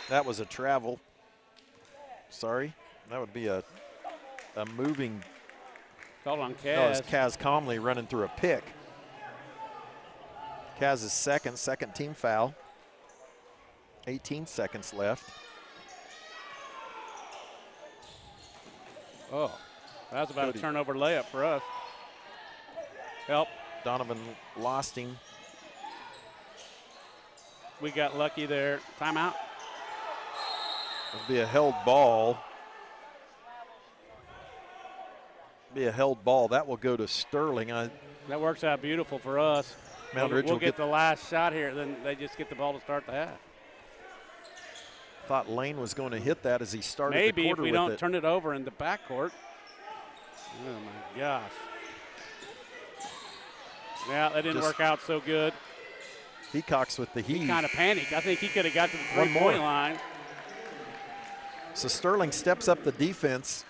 That was a travel. Sorry. That would be a moving. Called on Kaz. No, it's Kaz Comley running through a pick. Kaz's second team foul. 18 seconds left. Oh, that was about a turnover layup for us. Help. Donovan lost him. We got lucky there. Timeout. It'll be a held ball. Be a held ball. That will go to Sterling. That works out beautiful for us. Moundridge we'll will get the last shot here, then they just get the ball to start the half. Thought Lane was going to hit that as he started Maybe the if quarter we with don't it. turn it over in the backcourt. Oh, my gosh. Yeah, that didn't work out so good. Hecox with the heave. He kind of panicked. I think he could have got to the One more. three-point line. So Sterling steps up the defense.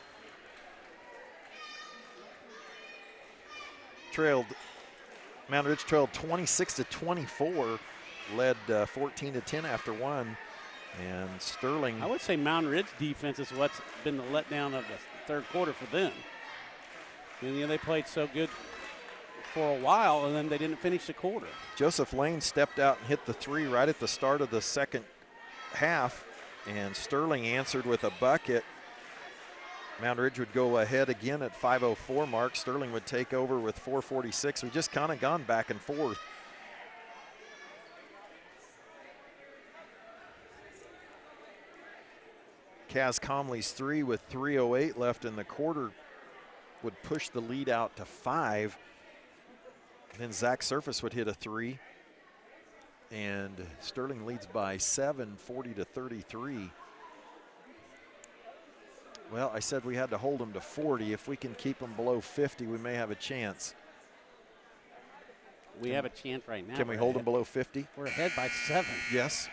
Moundridge trailed 26-24, led 14-10 after one. And Sterling. I would say Moundridge defense is what's been the letdown of the third quarter for them. And, they played so good for a while, and then they didn't finish the quarter. Joseph Lane stepped out and hit the three right at the start of the second half, and Sterling answered with a bucket. Moundridge would go ahead again at 5:04 mark. Sterling would take over with 4:46. We just kind of gone back and forth. Kaz Comley's three with 3:08 left in the quarter would push the lead out to 5. Then Zach Surface would hit a three. And Sterling leads by 7, 40-33. Well, I said we had to hold them to 40. If we can keep them below 50, we may have a chance. We have a chance right now. Can we hold them below 50? We're ahead by 7. Yes.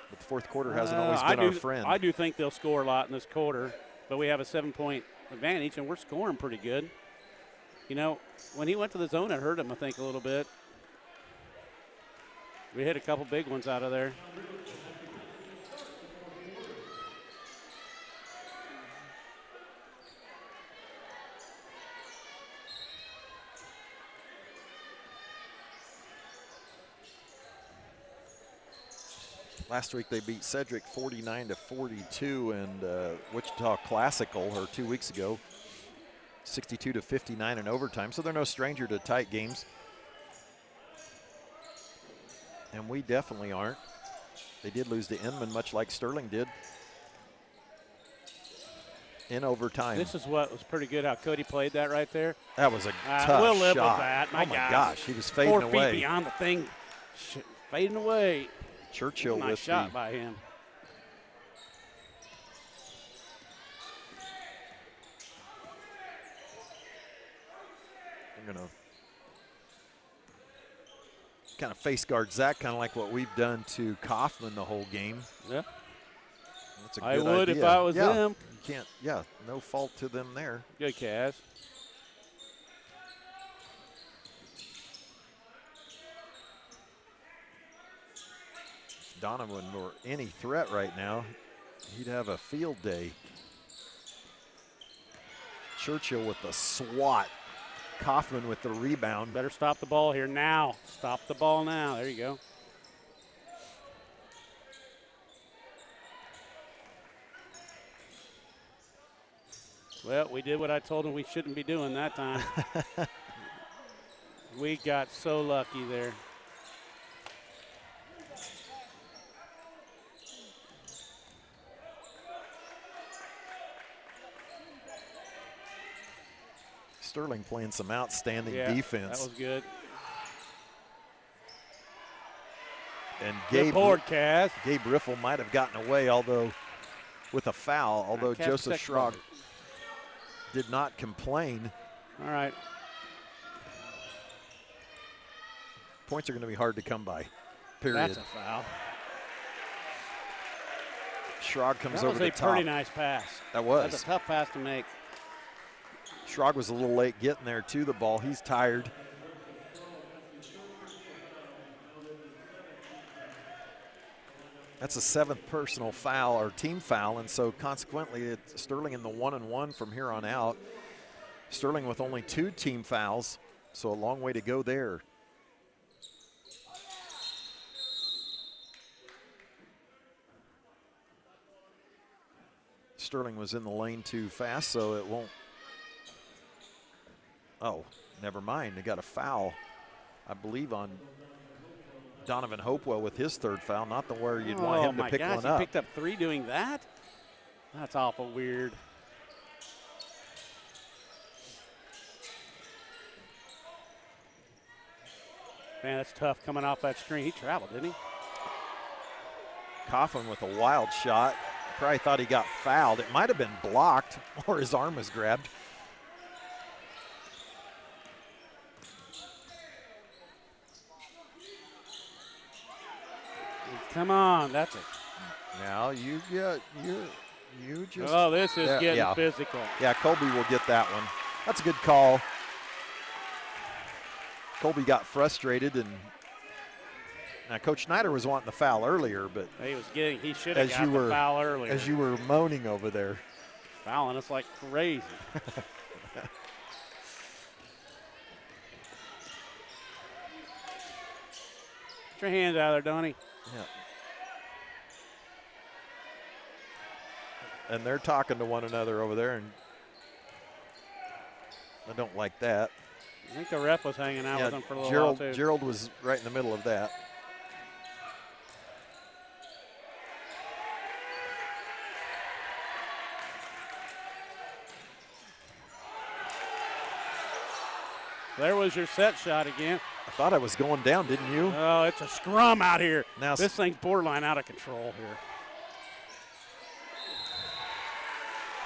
But the fourth quarter hasn't always been our friend. I do think they'll score a lot in this quarter, but we have a 7-point advantage, and we're scoring pretty good. When he went to the zone, it hurt him, I think, a little bit. We hit a couple big ones out of there. Last week they beat Cedric 49-42, and Wichita Classical, or 2 weeks ago, 62-59 in overtime. So they're no stranger to tight games. And we definitely aren't. They did lose to Inman, much like Sterling did, in overtime. This is what was pretty good, how Cody played that right there. That was a tough we'll live shot. with that. My gosh, he was fading 4 away. feet beyond the thing, fading away. Churchill nice with shot by him. I'm going to kind of face guard Zach, kind of like what we've done to Kaufman the whole game. Yeah. That's a good I would idea. if I was yeah, them. You can't, no fault to them there. Good, Kaz. If Donovan were any threat right now, he'd have a field day. Churchill with the swat. Kaufman with the rebound. Better stop the ball here now. Stop the ball now. There you go. Well, we did what I told him we shouldn't be doing that time. We got so lucky there. Sterling playing some outstanding defense. That was good. And Good board, Kaz. Gabe Riffle might have gotten away, although with a foul, although Joseph Schrog did not complain. All right. Points are going to be hard to come by, period. That's a foul. Schrog comes over the top. That was a pretty nice pass. That was. That's a tough pass to make. Schrog was a little late getting there to the ball. He's tired. That's a 7th personal foul or team foul, and so consequently it's Sterling in the 1-and-1 from here on out. Sterling with only 2 team fouls, so a long way to go there. Sterling was in the lane too fast, so it won't. Oh, never mind. They got a foul, I believe, on Donovan Hopewell with his third foul, not the where you'd want him to pick one up. He picked up 3 doing that? That's awful weird. Man, that's tough coming off that screen. He traveled, didn't he? Coughlin with a wild shot. Probably thought he got fouled. It might have been blocked or his arm was grabbed. Come on, that's it. Now you just. Oh, this is getting physical. Yeah, Colby will get that one. That's a good call. Colby got frustrated, and now Coach Schneider was wanting the foul earlier, but he should have got the foul earlier. As you were moaning over there. Fouling us like crazy. Get your hands out of there, Donnie. Yeah. And they're talking to one another over there, and I don't like that. I think the ref was hanging out with him for a little while, too. Gerald was right in the middle of that. There was your set shot again. I thought I was going down, didn't you? Oh, it's a scrum out here. Now this thing's borderline out of control here.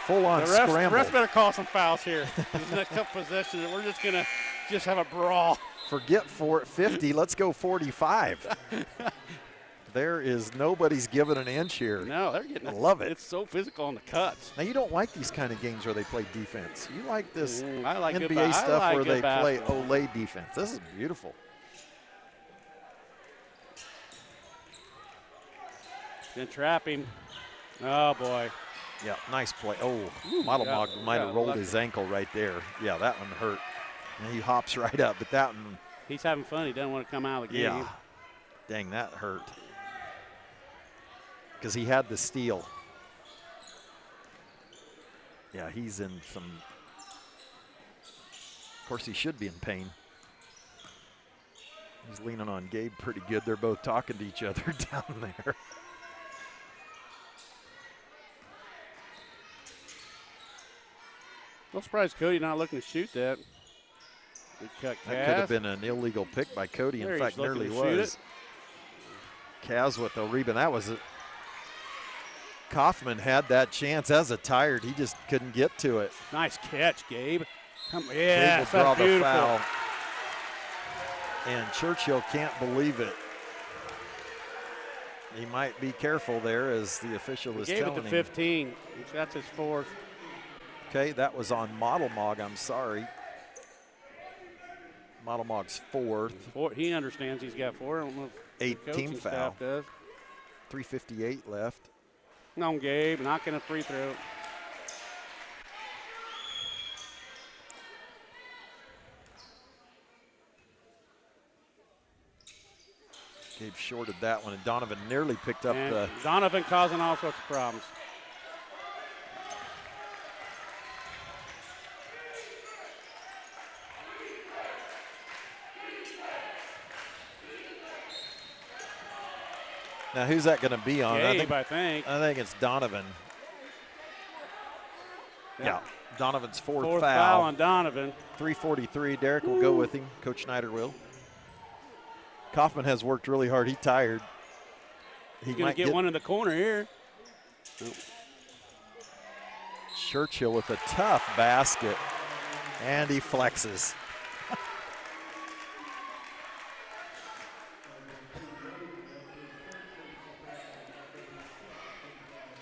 Full-on scramble. The refs better call some fouls here. This next couple possessions, we're just going to have a brawl. Forget 50. Let's go 45. There is nobody's giving an inch here. No, they're getting. I love it. It's so physical on the cuts. Now you don't like these kind of games where they play defense. You like this I like NBA stuff where they play basketball. Olay defense. This is beautiful. Then trap him. Oh boy. Yeah, nice play. Oh, Modelmog might have rolled his ankle right there. Yeah, that one hurt. And he hops right up, but that one. He's having fun. He doesn't want to come out of the game. Yeah. Dang, that hurt. Because he had the steal. Yeah, he's in some. Of course, he should be in pain. He's leaning on Gabe pretty good. They're both talking to each other down there. I'm surprised Cody not looking to shoot that. Good cut, Kaz. That could have been an illegal pick by Cody. In fact, nearly was. Kaz with the rebound. That was it. Kaufman had that chance as a tired. He just couldn't get to it. Nice catch, Gabe. Yeah, Gabe will draw beautiful. the foul. And Churchill can't believe it. He might be careful there, as the official is telling him. Gave it to 15. That's his fourth. Okay, that was on Modelmog. I'm sorry. Modelmog's fourth. He understands he's got 4. I don't know if the 8th team foul. staff does. 3:58 left. Come on, Gabe, knocking a free throw. Gabe shorted that one, and Donovan nearly picked up the. Donovan causing all sorts of problems. Now, who's that going to be on? Gabe, I think. I think it's Donovan. Yeah, Donovan's fourth foul on Donovan. 3:43. Derek will go with him. Coach Schneider will. Kaufman has worked really hard. He's tired. He's going to get one in the corner here. Churchill with a tough basket, and he flexes.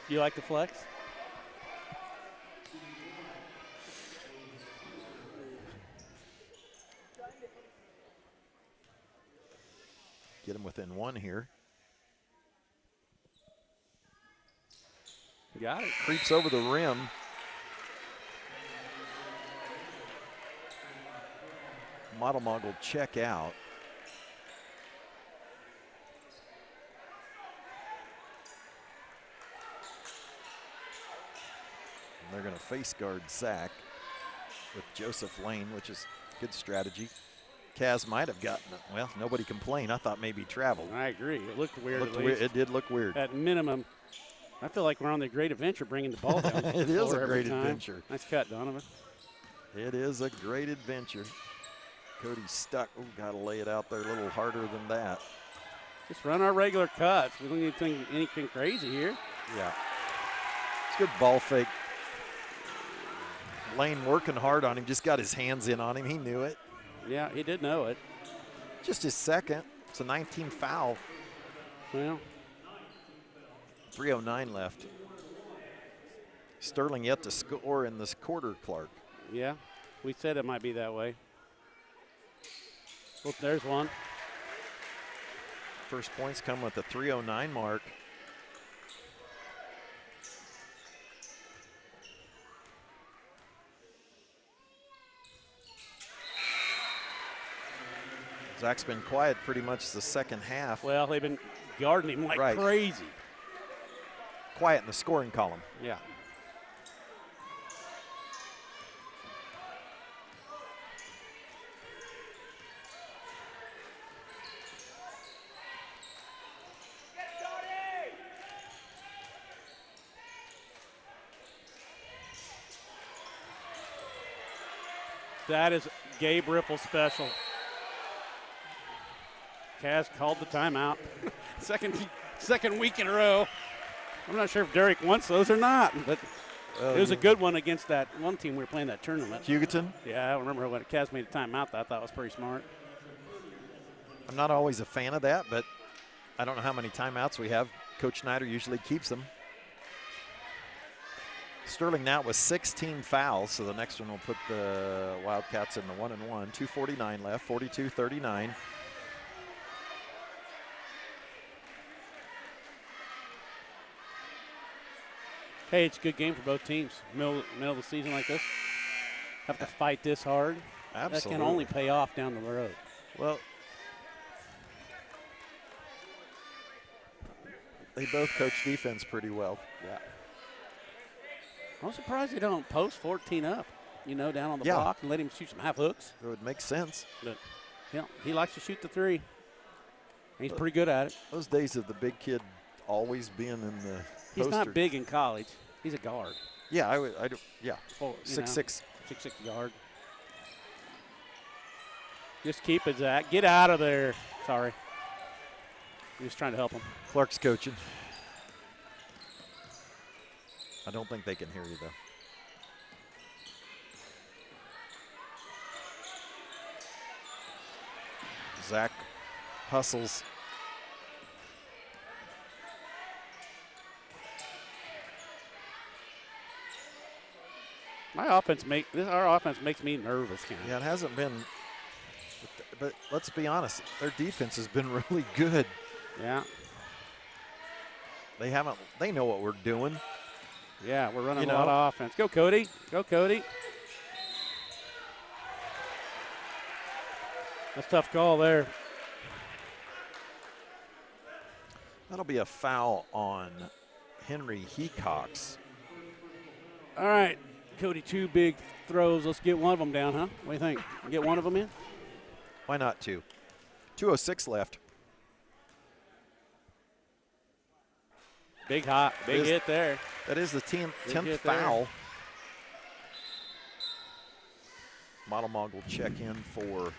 You like the flex? Get him within one here. Got it. Creeps over the rim. Modelmog will check out. They're going to face guard Zach with Joseph Lane, which is good strategy. Kaz might have gotten it. Well, nobody complained. I thought maybe he traveled. I agree. It looked weird. It did look weird. At minimum, I feel like we're on the great adventure bringing the ball down. It is a great adventure. Nice cut, Donovan. It is a great adventure. Cody's stuck. Oh, got to lay it out there a little harder than that. Just run our regular cuts. We don't need anything crazy here. Yeah. It's a good ball fake. Lane working hard on him, just got his hands in on him. He knew it. Yeah, he did know it. Just his second. It's a 19 foul. Well, 3:09 left. Sterling yet to score in this quarter, Clark. Yeah, we said it might be that way. Well, there's one. First points come with the 3:09 mark. Zach's been quiet pretty much the second half. Well, they've been guarding him like crazy. Quiet in the scoring column. Yeah. That is Gabe Riffle special. Kaz called the timeout. second week in a row. I'm not sure if Derek wants those or not, but it was a good one against that one team we were playing that tournament. Hugoton? Yeah, I remember when Kaz made a timeout that I thought was pretty smart. I'm not always a fan of that, but I don't know how many timeouts we have. Coach Snyder usually keeps them. Sterling now with 16 fouls, so the next one will put the Wildcats in the 1-1. 2:49 left, 42-39. Hey, it's a good game for both teams. Middle of the season like this. Have to fight this hard. Absolutely. That can only pay off down the road. Well, they both coach defense pretty well. Yeah. I'm surprised they don't post 14 up, down on the block and let him shoot some half hooks. It would make sense. But, he likes to shoot the three. He's pretty good at it. Those days of the big kid always being in the He's not big in college. He's a guard. Yeah, I do. Yeah, 6'6". 6'6" guard. Just keep it, Zach. Get out of there. Sorry. I'm just trying to help him. Clark's coaching. I don't think they can hear you, though. Zach hustles. Our offense makes me nervous, Ken. Yeah, it hasn't been. But let's be honest, their defense has been really good. Yeah. They know what we're doing. Yeah, we're running a lot of offense. Go, Cody. Go, Cody. That's a tough call there. That'll be a foul on Henry Hecox. All right, Cody, 2 big throws. Let's get one of them down, huh? What do you think? Get one of them in? Why not 2? 2:06 left. Big hit there. That is the 10th foul. Model Mog will check in for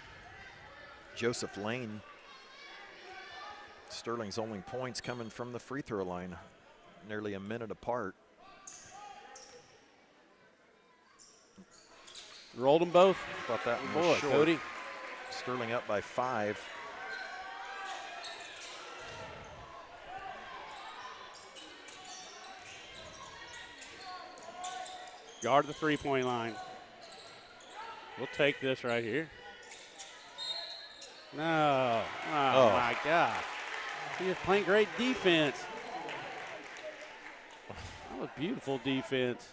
Joseph Lane. Sterling's only points coming from the free throw line, nearly a minute apart. Rolled them both. Thought that one Boy, was short. Cody. Sterling up by 5. Guard the three-point line. We'll take this right here. No. Oh, my God. He was playing great defense. That was beautiful defense.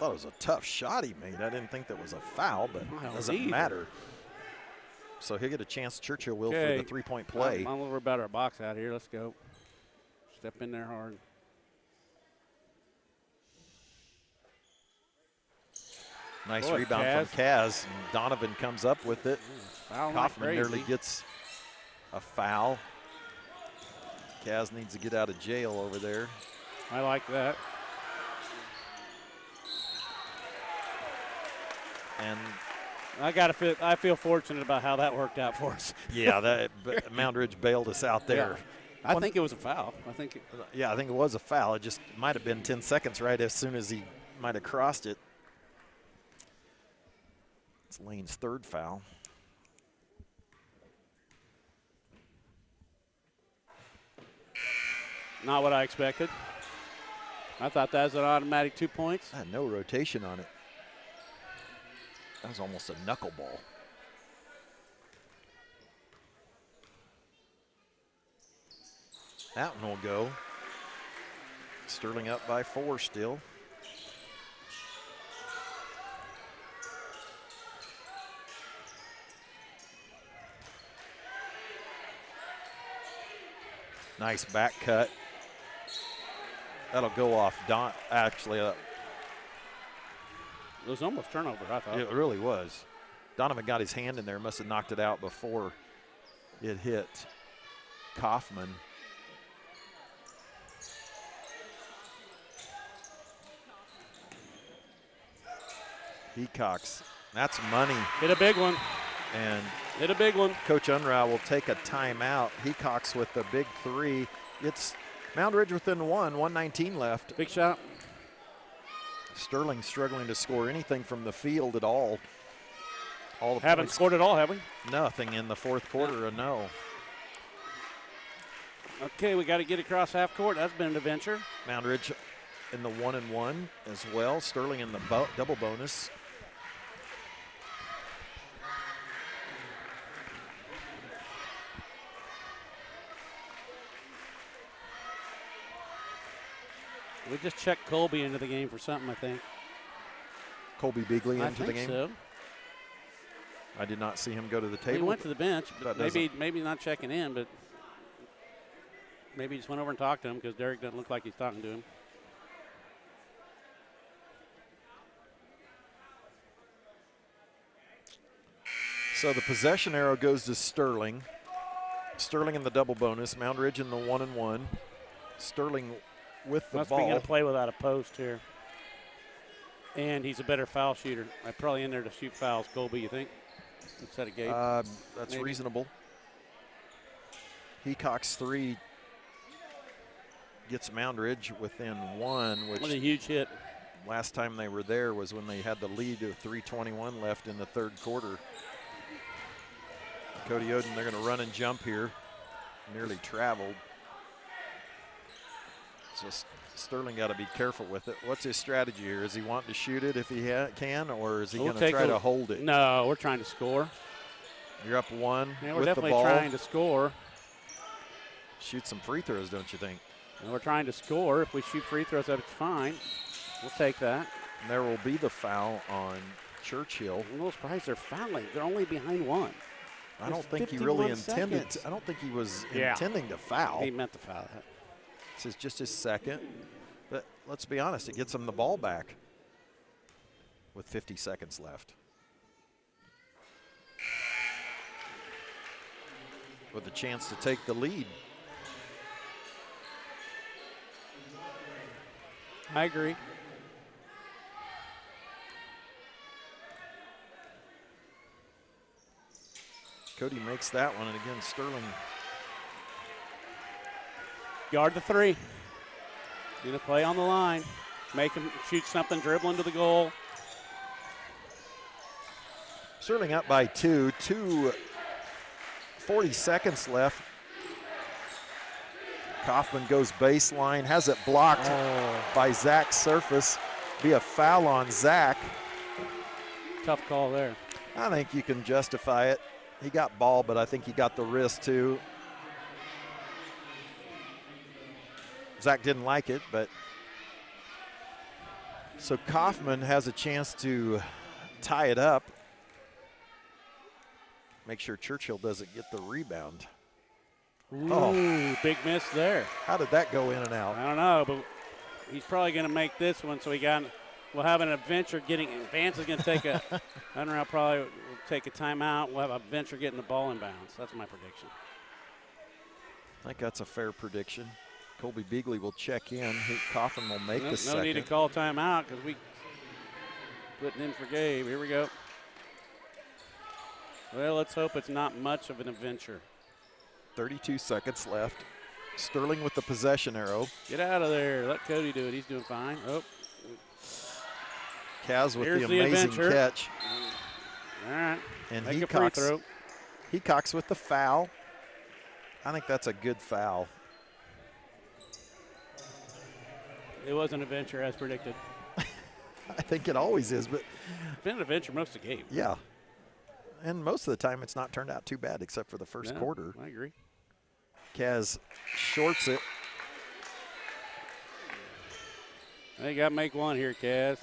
thought it was a tough shot he made. I didn't think that was a foul, but it doesn't either. matter. So he'll get a chance, Churchill will, for the three-point play. I'm a little better at box out here. Let's go. Step in there hard. Nice rebound from Kaz. And Donovan comes up with it. Kaufman nearly gets a foul. Kaz needs to get out of jail over there. I like that. And I feel fortunate about how that worked out for us. Yeah, Moundridge bailed us out there. Yeah. I think it was a foul. I think it was a foul. It just might have been 10 seconds right as soon as he might have crossed it. It's Lane's third foul. Not what I expected. I thought that was an automatic 2 points. I had no rotation on it. That was almost a knuckleball. That one will go. Sterling up by 4 still. Nice back cut. That'll go off. It was almost turnover, I thought. It really was. Donovan got his hand in there, must have knocked it out before it hit Kaufman. Hecox, that's money. Hit a big one. And hit a big one. Coach Unruh will take a timeout. Hecox with the big 3. It's Moundridge within 119 left. Big shot. Sterling struggling to score anything from the field at all. Haven't scored at all, have we? Nothing in the fourth quarter, no. Okay, we got to get across half court. That's been an adventure. Moundridge in the 1-and-1 as well. Sterling in the double bonus. We just checked Colby into the game for something, I think. Colby Beagley into the game? So. I did not see him go to the table. He went to the bench, but maybe not checking in, but maybe he just went over and talked to him because Derek doesn't look like he's talking to him. So the possession arrow goes to Sterling. Sterling in the double bonus. Moundridge in the 1-and-1. Sterling with the ball. Must be going to play without a post here. And he's a better foul shooter. I'm probably in there to shoot fouls. Colby, you think? Instead of Gabe? That's maybe reasonable. Hecox 3 gets Moundridge within 1, which what a huge hit. Last time they were there was when they had the lead of 3:21 left in the third quarter. Cody Oden, they're going to run and jump here. Nearly traveled. So Sterling got to be careful with it. What's his strategy here? Is he wanting to shoot it if he can, or is he going to try to hold it? No, we're trying to score. You're up 1 yeah, with we're definitely the ball. Trying to score. Shoot some free throws, don't you think? And we're trying to score. If we shoot free throws, that's fine. We'll take that. And there will be the foul on Churchill. I'm a little surprised they're fouling. They're only behind 1. I don't think he really intended to, I don't think he was intending to foul. He meant to foul that. This is just his second. But let's be honest, it gets him the ball back with 50 seconds left. With a chance to take the lead. I agree. Cody makes that one, and again, Sterling. Guard the 3. Gonna play on the line. Make him shoot something, dribble into the goal. Sterling up by 2. 40 seconds left. Kaufman goes baseline, has it blocked by Zach Surface. Be a foul on Zach. Tough call there. I think you can justify it. He got ball, but I think he got the wrist too. Zach didn't like it, but So Kaufman has a chance to tie it up. Make sure Churchill doesn't get the rebound. Ooh, big miss there. How did that go in and out? I don't know, but he's probably going to make this one. So we'll have an adventure getting. Vance is going to take a. Unreal probably will take a timeout. We'll have a venture getting the ball in bounds. That's my prediction. I think that's a fair prediction. Colby Beagley will check in. Kaufman will make the No second. need to call timeout because we putting in for Gabe. Here we go. Well, let's hope it's not much of an adventure. 32 seconds left. Sterling with the possession arrow. Get out of there. Let Cody do it. He's doing fine. Oh. Kaz with Here's the the amazing adventure. catch. All right. And Make a free throw. Hecox with the foul. I think that's a good foul. It was an adventure as predicted. I think it always is, but It's been an adventure most of the game. yeah. And most of the time it's not turned out too bad except for the first Yeah, quarter. I agree. Kaz shorts it. They got to make one here, Kaz.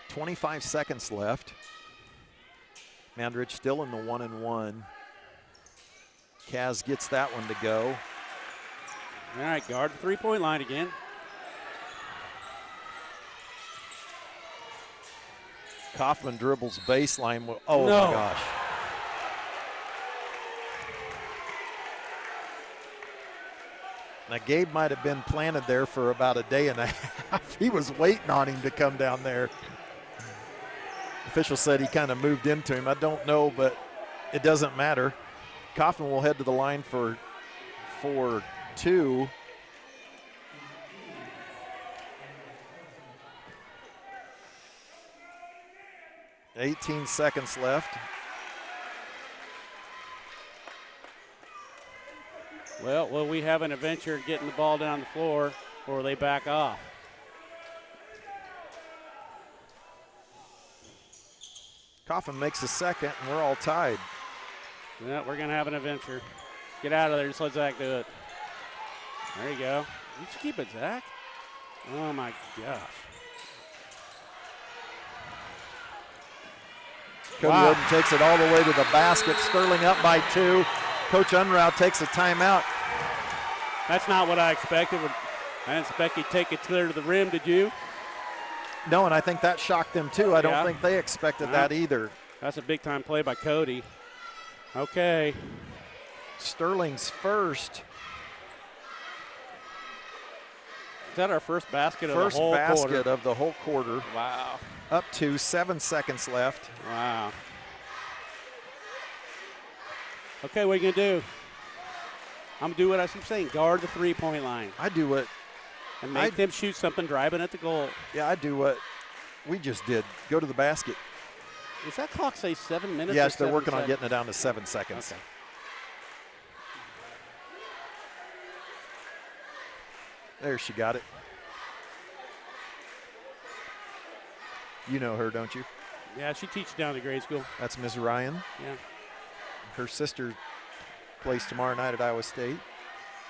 25 seconds left. Moundridge still in the 1-and-1. Kaz gets that one to go. All right, guard the three-point line again. Kaufman dribbles baseline. Oh, No. my gosh. Now, Gabe might have been planted there for about a day and a half. He was waiting on him to come down there. Official said he kind of moved into him. I don't know, but it doesn't matter. Kaufman will head to the line for two. $18 seconds left. Well, will we have an adventure getting the ball down the floor, or will they back off? Kaufman makes a second, and we're all tied. Yeah, we're going to have an adventure. Get out of there. Just let Zach do it. There you go. You should keep it, Zach. Oh, my gosh. Cody Wow. Oden takes it all the way to the basket. Sterling up by 2. Coach Unruh takes a timeout. That's not what I expected. I didn't expect he'd take it clear to the rim, did you? No, and I think that shocked them too. I don't Yeah. think they expected that either. That's a big-time play by Cody. Okay. Sterling's first. Is that our first basket of First the whole basket quarter? of the whole quarter. Wow. Up to 7 seconds left. Wow. Okay, what are you going to do? I'm going to do what I keep saying. Guard the three-point line. I do what, And make them shoot something driving at the goal. yeah, I do what we just did. Go to the basket. Does that clock say 7 minutes? Yes, or they're 7 working on seconds? getting it down to 7 seconds. Okay. There, she got it. You know her, don't you? Yeah, she teaches down at grade school. That's Ms. Ryan. Yeah. Her sister plays tomorrow night at Iowa State.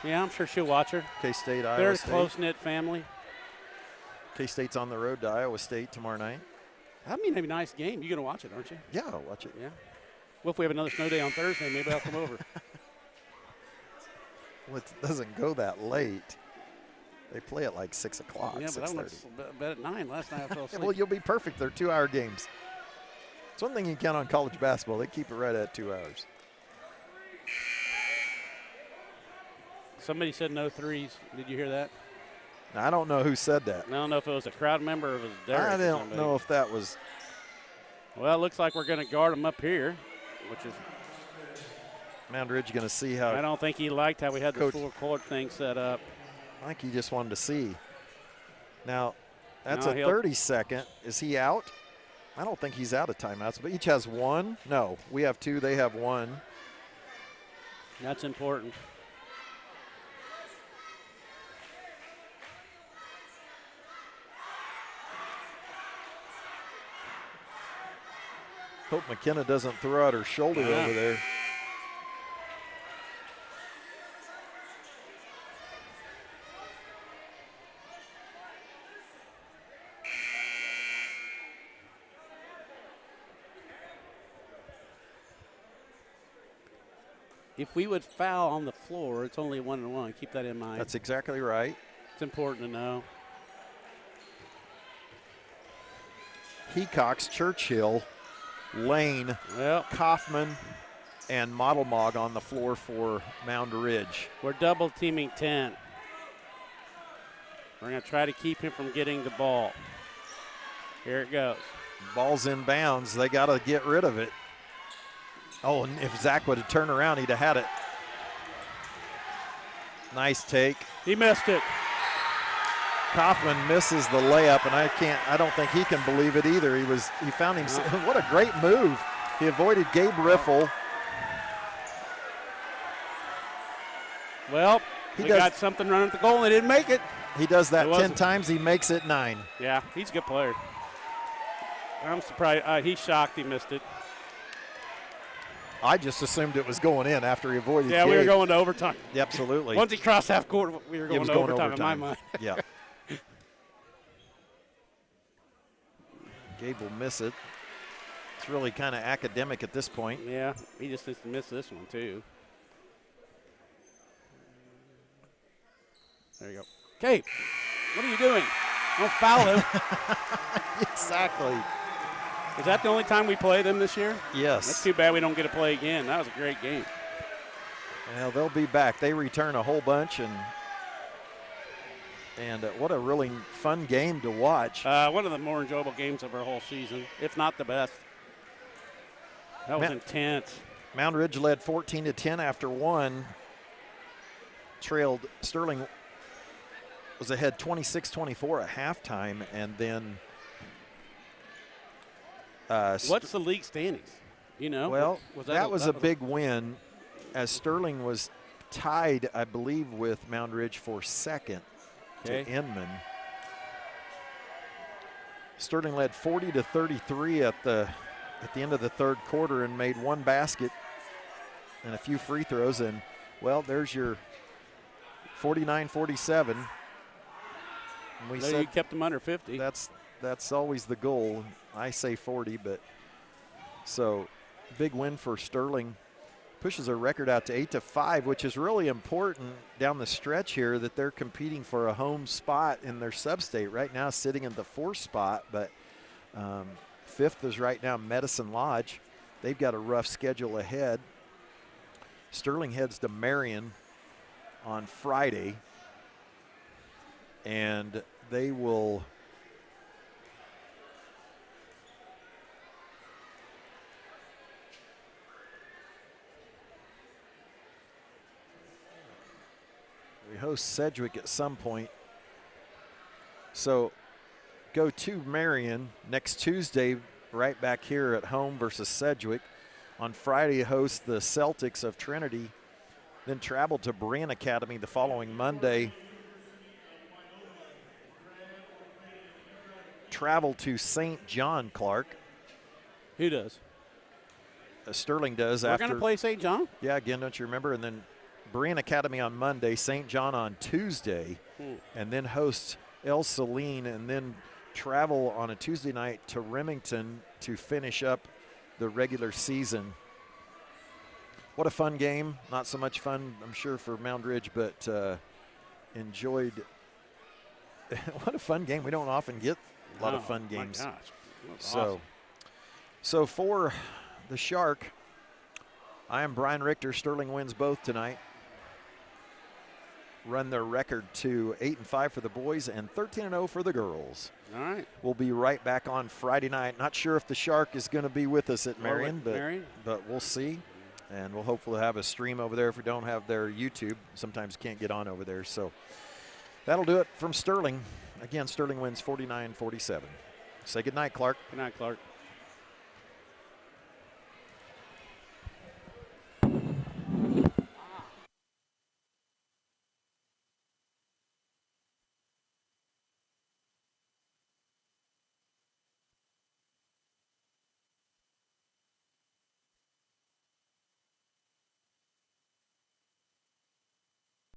Yeah, I'm sure she'll watch her. K-State, They're Iowa a State. close-knit family. K-State's on the road to Iowa State tomorrow night. I mean, it'd be a nice game. You're going to watch it, aren't you? Yeah, I'll watch it. Yeah. Well, if we have another snow day on Thursday, maybe I'll come over. Well, it doesn't go that late. They play at like 6 o'clock, Yeah, but I 6:30. went to bed at 9 last night. I fell Yeah, asleep. well, you'll be perfect. They're 2-hour games. It's one thing you count on college basketball. They keep it right at 2 hours. Somebody said no threes. Did you hear that? Now, I don't know who said that. I don't know if it was a crowd member or if it was Derek. I or don't somebody. know if that was. Well, it looks like we're going to guard him up here, which is. Moundridge going to see how. I don't think he liked how we had the Coach- full court thing set up. I think he just wanted to see. Now, that's No, a he'll- 30-second. Is he out? I don't think he's out of timeouts, but each has one. No, we have 2. They have 1. That's important. Hope McKenna doesn't throw out her shoulder Yeah. over there. if we would foul on the floor, it's only 1-1. Keep that in mind. That's exactly right. It's important to know. Hecox, Churchill, Lane, Kaufman, and Model Mog on the floor for Moundridge. We're double teaming 10. We're going to try to keep him from getting the ball. Here it goes. Ball's in bounds. They got to get rid of it. Oh, and if Zach would have turned around, he'd have had it. Nice take. He missed it. Kaufman misses the layup, and I don't think he can believe it either. He found himself. What a great move. He avoided Gabe Riffle. Well, we got something running at the goal, and they didn't make it. He does that 10 times. He makes it 9. Yeah, he's a good player. I'm surprised. He's shocked he missed it. I just assumed it was going in after he avoided Yeah, Gabe. we were going to overtime. Yeah, absolutely. Once he crossed half court, we were going to overtime in my mind. Yeah. Gabe will miss it. It's really kind of academic at this point. Yeah, he just needs to miss this one, too. There you go. Okay, what are you doing? Don't foul him. Exactly. Is that the only time we play them this year? Yes. That's too bad we don't get to play again. That was a great game. Well, they'll be back. They return a whole bunch, and what a really fun game to watch. One of the more enjoyable games of our whole season, if not the best. That was intense. Moundridge led 14-10 after one. Trailed Sterling was ahead 26-24 at halftime, and then what's the league standings? You know? Well, that was a big win, as Sterling was tied, I believe, with Moundridge for second to Inman. Sterling led 40-33 at the end of the third quarter and made one basket and a few free throws, and well, there's your 49-47. We said you kept them under 50. That's always the goal. I say 40, but so big win for Sterling. Pushes their record out to 8-5, which is really important down the stretch here, that they're competing for a home spot in their sub-state. Right now sitting in the 4th spot, but 5th is right now Medicine Lodge. They've got a rough schedule ahead. Sterling heads to Marion on Friday, and they will host Sedgwick at some point. So go to Marion next Tuesday, right back here at home versus Sedgwick. On Friday, host the Celtics of Trinity, then travel to Brand Academy the following Monday. Travel to St. John, Clark. Who does? Sterling does. We're going to play St. John? Yeah, again, don't you remember? And then Brand Academy on Monday, St. John on Tuesday, and then host El Saline, and then travel on a Tuesday night to Remington to finish up the regular season. What a fun game. Not so much fun, I'm sure, for Moundridge, but enjoyed. What a fun game. We don't often get a lot of fun games. My gosh. Awesome. So for the Shark, I am Brian Richter. Sterling wins both tonight. Run their record to 8-5 for the boys and 13-0 for the girls. All right. We'll be right back on Friday night. Not sure if the Shark is going to be with us at Marion, but we'll see. And we'll hopefully have a stream over there if we don't have their YouTube. Sometimes can't get on over there. So that'll do it from Sterling. Again, Sterling wins 49-47. Say good night, Clark. Good night, Clark.